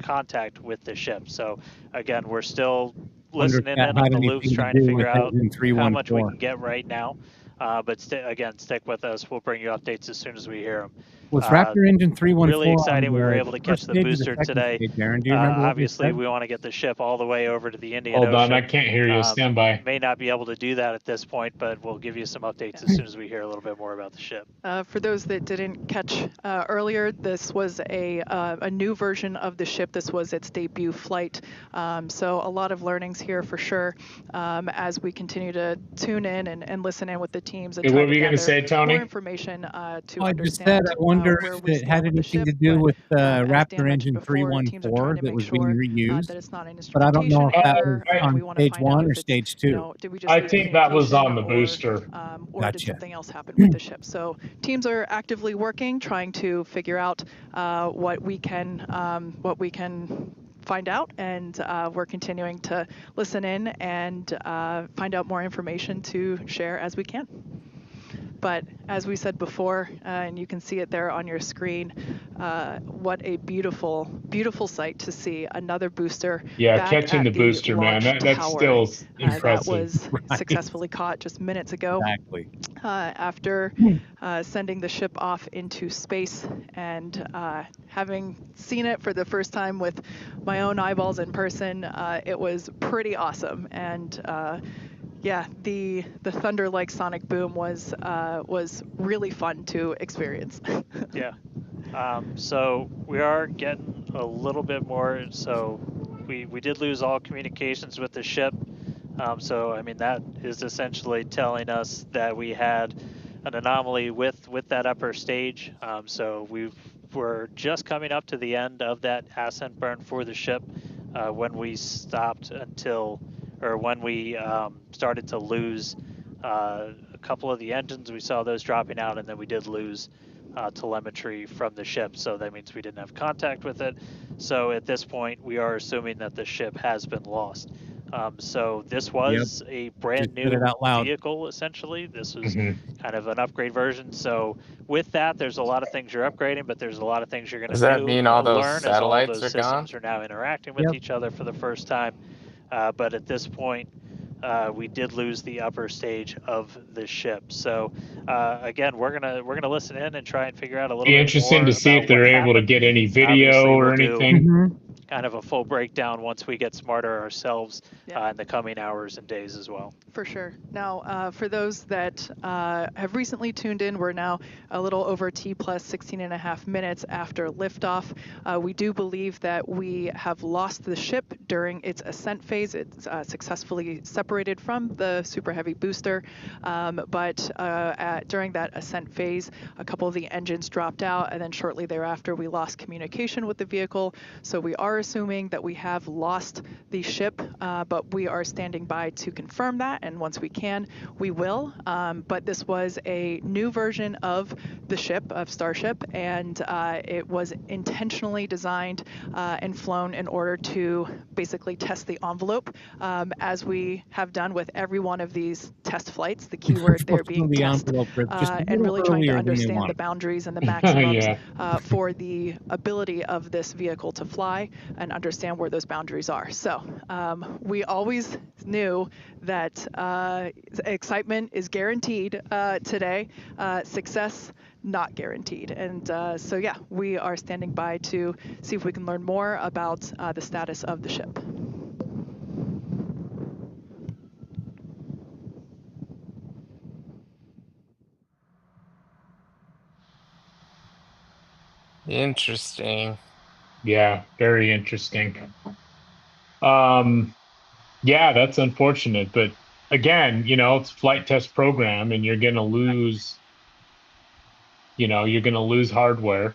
contact with the ship. So again, we're still listening in on the loops, trying to figure out how much we can get right now. But again, stick with us. We'll bring you updates as soon as we hear them. Was Raptor Engine 314 really exciting? We were able to catch the booster today. Stage, Darren? Do you remember obviously, we want to get the ship all the way over to the Indian Ocean. Hold on, I can't hear you. Stand by. May not be able to do that at this point, but we'll give you some updates as soon as we hear a little bit more about the ship. For those that didn't catch earlier, this was a new version of the ship. This was its debut flight. So a lot of learnings here for sure as we continue to tune in and listen in with the teams and what were you going to say, Tony? More information to understand. I just said I wonder if it had anything to do with Raptor Engine 314 that was being reused. But I don't know if that was on stage 1 or stage 2. I think that was on the booster. Or did something else happen with the ship? So teams are actively working, trying to figure out what we can find out, and we're continuing to listen in and find out more information to share as we can. But as we said before, and you can see it there on your screen, what a beautiful, beautiful sight to see another booster. Yeah, catching the booster, man. That's still impressive. That was successfully caught just minutes ago. Exactly. After sending the ship off into space and having seen it for the first time with my own eyeballs in person, it was pretty awesome. And yeah, the thunder-like sonic boom was really fun to experience. Yeah. So we are getting a little bit more. So we did lose all communications with the ship. So I mean that is essentially telling us that we had an anomaly with that upper stage. So we're just coming up to the end of that ascent burn for the ship when we stopped when we started to lose a couple of the engines. We saw those dropping out, and then we did lose telemetry from the ship. So that means we didn't have contact with it. So at this point, we are assuming that the ship has been lost. So this was a brand new vehicle, essentially. This was kind of an upgrade version. So with that, there's a lot of things you're upgrading, but there's a lot of things you're going to Does that mean all those learn satellites as all those are systems gone? are now interacting with each other for the first time. But at this point, we did lose the upper stage of the ship. So again, we're gonna listen in and try and figure out a little bit more. Be interesting to see if they're able to get any video or anything. Kind of a full breakdown once we get smarter ourselves in the coming hours and days as well. For sure. Now, for those that have recently tuned in, we're now a little over T plus 16 and a half minutes after liftoff. We do believe that we have lost the ship during its ascent phase. It's successfully separated from the Super Heavy booster, but during that ascent phase, a couple of the engines dropped out, and then shortly thereafter, we lost communication with the vehicle. So we are are assuming that we have lost the ship, but we are standing by to confirm that. And once we can, we will. But this was a new version of the ship, of Starship, and it was intentionally designed and flown in order to basically test the envelope, as we have done with every one of these test flights. The keyword there being the test, envelope just a and little really trying to earlier than they understand the wanted. boundaries and the maximums Yeah. for the ability of this vehicle to fly and understand where those boundaries are. So we always knew that excitement is guaranteed today, success not guaranteed. And so yeah, we are standing by to see if we can learn more about the status of the ship. Interesting. Yeah, very interesting. Yeah, that's unfortunate, but again, it's a flight test program, and you're going to lose. You're going to lose hardware.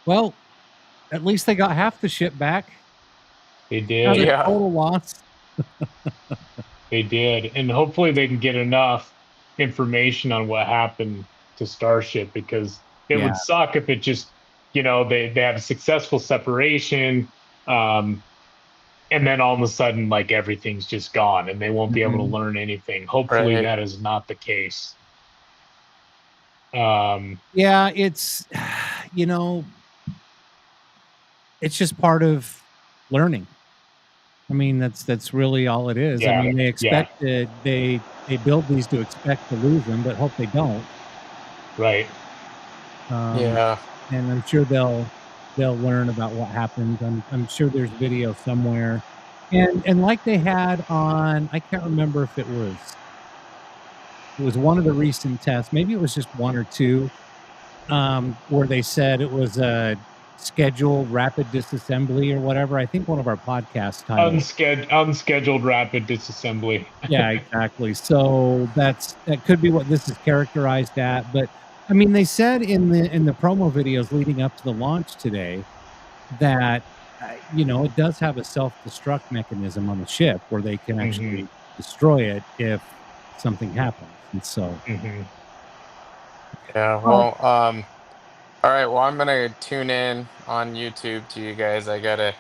Well, at least they got half the ship back. They Not did. a Yeah. total loss. They did, and hopefully they can get enough information on what happened to Starship, because it Yeah. would suck if it just, they have a successful separation, and then all of a sudden, like, everything's just gone and they won't be able to learn anything. Hopefully Right. that is not the case. Yeah, it's it's just part of learning. I mean, that's really all it is. I Yeah, mean, they yeah. expected they build these to expect to lose them, but hope they don't. Right. Yeah. And I'm sure they'll learn about what happened. I'm sure there's video somewhere, and like they had on, I can't remember if it was one of the recent tests. Maybe it was just one or two, where they said it was a scheduled rapid disassembly or whatever. I think one of our podcast titles. Unscheduled rapid disassembly. Yeah, exactly. So that could be what this is characterized at. But I mean, they said in the promo videos leading up to the launch today that it does have a self-destruct mechanism on the ship where they can actually destroy it if something happens. And so, Yeah. Well, all right. Well, I'm gonna tune in on YouTube to you guys. I gotta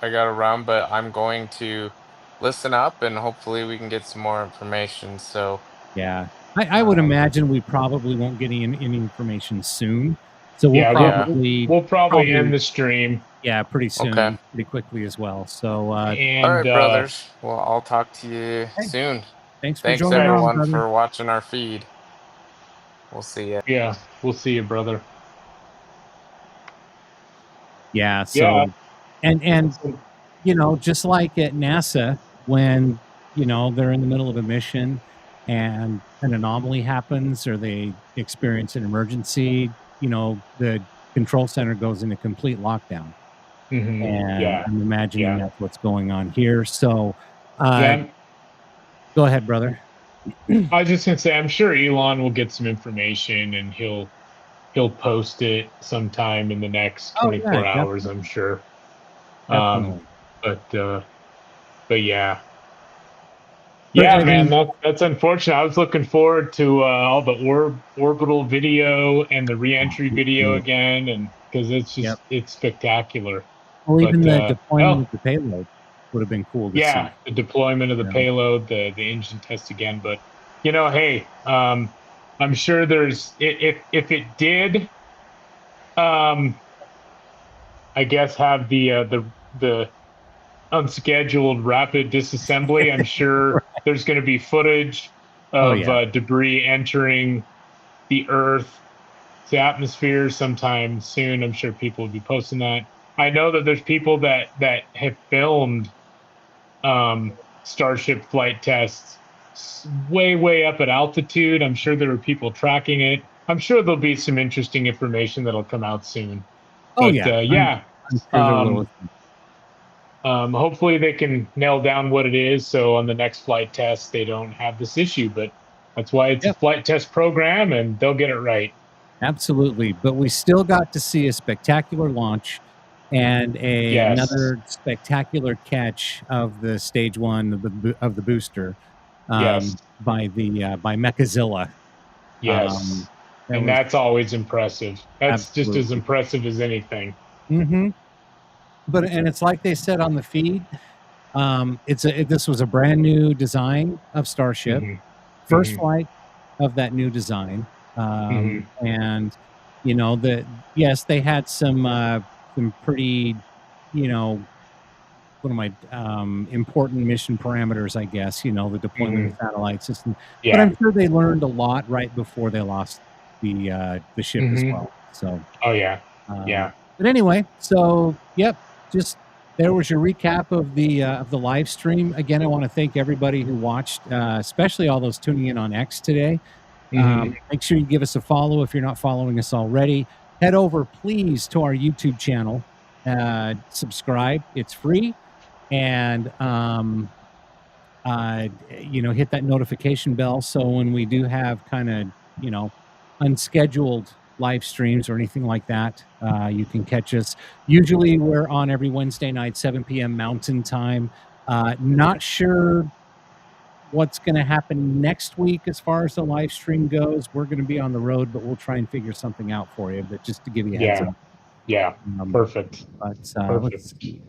run, but I'm going to listen up, and hopefully we can get some more information. So yeah, I would imagine we probably won't get any information soon. So we'll we'll probably end the stream. Yeah, pretty soon, Okay. pretty quickly as well. So, all right, brothers. Well, I'll talk to you soon. Thanks for joining on, everyone brother. for watching our feed. We'll see you. Yeah, we'll see you, brother. Yeah. So, and just like at NASA, when they're in the middle of a mission and an anomaly happens or they experience an emergency, the control center goes into complete lockdown. And I'm imagining that's what's going on here. So, go ahead, brother. I was just gonna say, I'm sure Elon will get some information and he'll post it sometime in the next 24 hours. I'm sure. But yeah. Yeah, man, that's unfortunate. I was looking forward to all the orbital video and the reentry video again, and because it's spectacular. Well, even the deployment of the payload would have been cool to see. The deployment of the payload, the engine test again. But hey, I'm sure there's if it did, I guess have the unscheduled rapid disassembly. I'm sure there's going to be footage of debris entering the Earth's atmosphere sometime soon. I'm sure people will be posting that. I know that there's people that have filmed Starship flight tests way up at altitude. I'm sure there were people tracking it. I'm sure there'll be some interesting information that'll come out soon. I'm sure there will. Hopefully they can nail down what it is, so on the next flight test they don't have this issue. But that's why it's a flight test program, and they'll get it right. Absolutely. But we still got to see a spectacular launch and another spectacular catch of the stage one of the booster by Mechazilla. Yes. And that's always impressive. That's just as impressive as anything. Mm-hmm. And it's like they said on the feed, this was a brand new design of Starship, first flight of that new design. And you know yes, they had some pretty, you know, important mission parameters, I guess, you know, the deployment of satellite system. But I'm sure they learned a lot right before they lost the ship as well. So but anyway, so just there was your recap of the live stream. Again, I want to thank everybody who watched, especially all those tuning in on X today. Make sure you give us a follow if you're not following us already. Head over, please, to our YouTube channel. Subscribe. It's free. And, you know, hit that notification bell. So when we do have kind of, you know, unscheduled live streams or anything like that, you can catch us. Usually we're on every Wednesday night, 7 p.m. Mountain Time. Not sure what's going to happen next week as far as the live stream goes. We're going to be on the road, but we'll try and figure something out for you. But just to give you a heads up. Perfect. But let's see.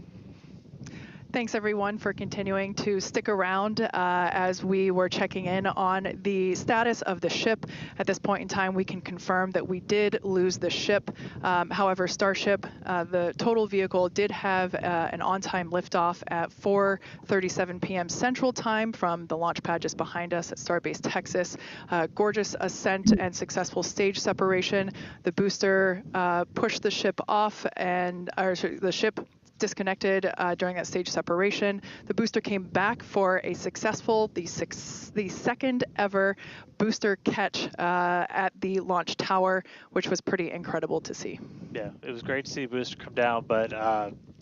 Thanks everyone for continuing to stick around as we were checking in on the status of the ship. At this point in time, we can confirm that we did lose the ship. However, Starship, the total vehicle, did have an on-time liftoff at 4:37 p.m. Central Time from the launch pad just behind us at Starbase Texas. Gorgeous ascent and successful stage separation. The booster pushed the ship off, and the ship disconnected during that stage separation. The booster came back for a successful, the second ever booster catch at the launch tower, which was pretty incredible to see. Yeah, it was great to see the booster come down, but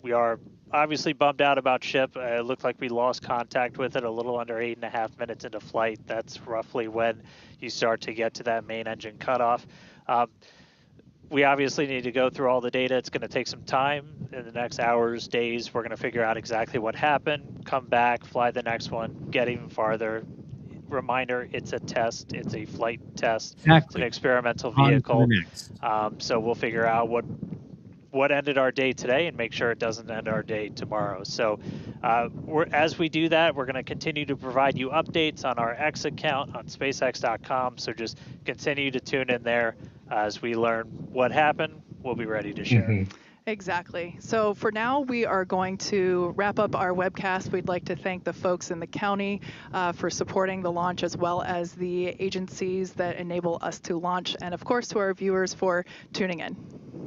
we are obviously bummed out about ship. It looked like we lost contact with it a little under 8.5 minutes into flight. That's roughly when you start to get to that main engine cutoff. We obviously need to go through all the data. It's going to take some time. In the next hours, days, we're going to figure out exactly what happened, come back, fly the next one, get even farther. Reminder, it's a test. It's a flight test. Exactly. It's an experimental vehicle. So we'll figure out what ended our day today and make sure it doesn't end our day tomorrow. So as we do that, we're going to continue to provide you updates on our X account on SpaceX.com. So just continue to tune in there. As we learn what happened, we'll be ready to share. Exactly. So for now, we are going to wrap up our webcast. We'd like to thank the folks in the county for supporting the launch, as well as the agencies that enable us to launch, and of course to our viewers for tuning in.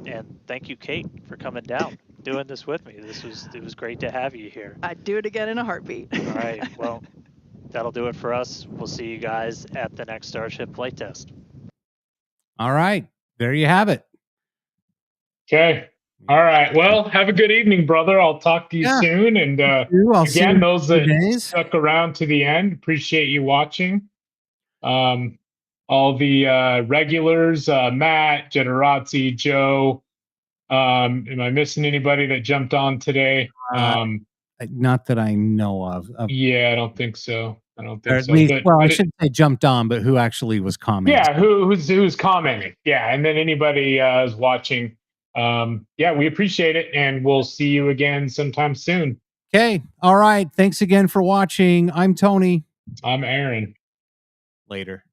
And thank you, Kate, for coming down, doing this with me. It was great to have you here. I'd do it again in a heartbeat. All right. Well, that'll do it for us. We'll see you guys at the next Starship flight test. All right. There you have it. Okay. All right. Well, have a good evening, brother. I'll talk to you soon. And again, those that stuck around to the end, appreciate you watching. All the regulars, Matt, Generazzi, Joe. Am I missing anybody that jumped on today? Not that I know of. Yeah, I don't think so. I don't think so. Least, I shouldn't say jumped on, but who actually was commenting? Yeah, who's commenting? Yeah, and then anybody is watching. We appreciate it, and we'll see you again sometime soon. Okay. All right. Thanks again for watching. I'm Tony. I'm Aaron. Later.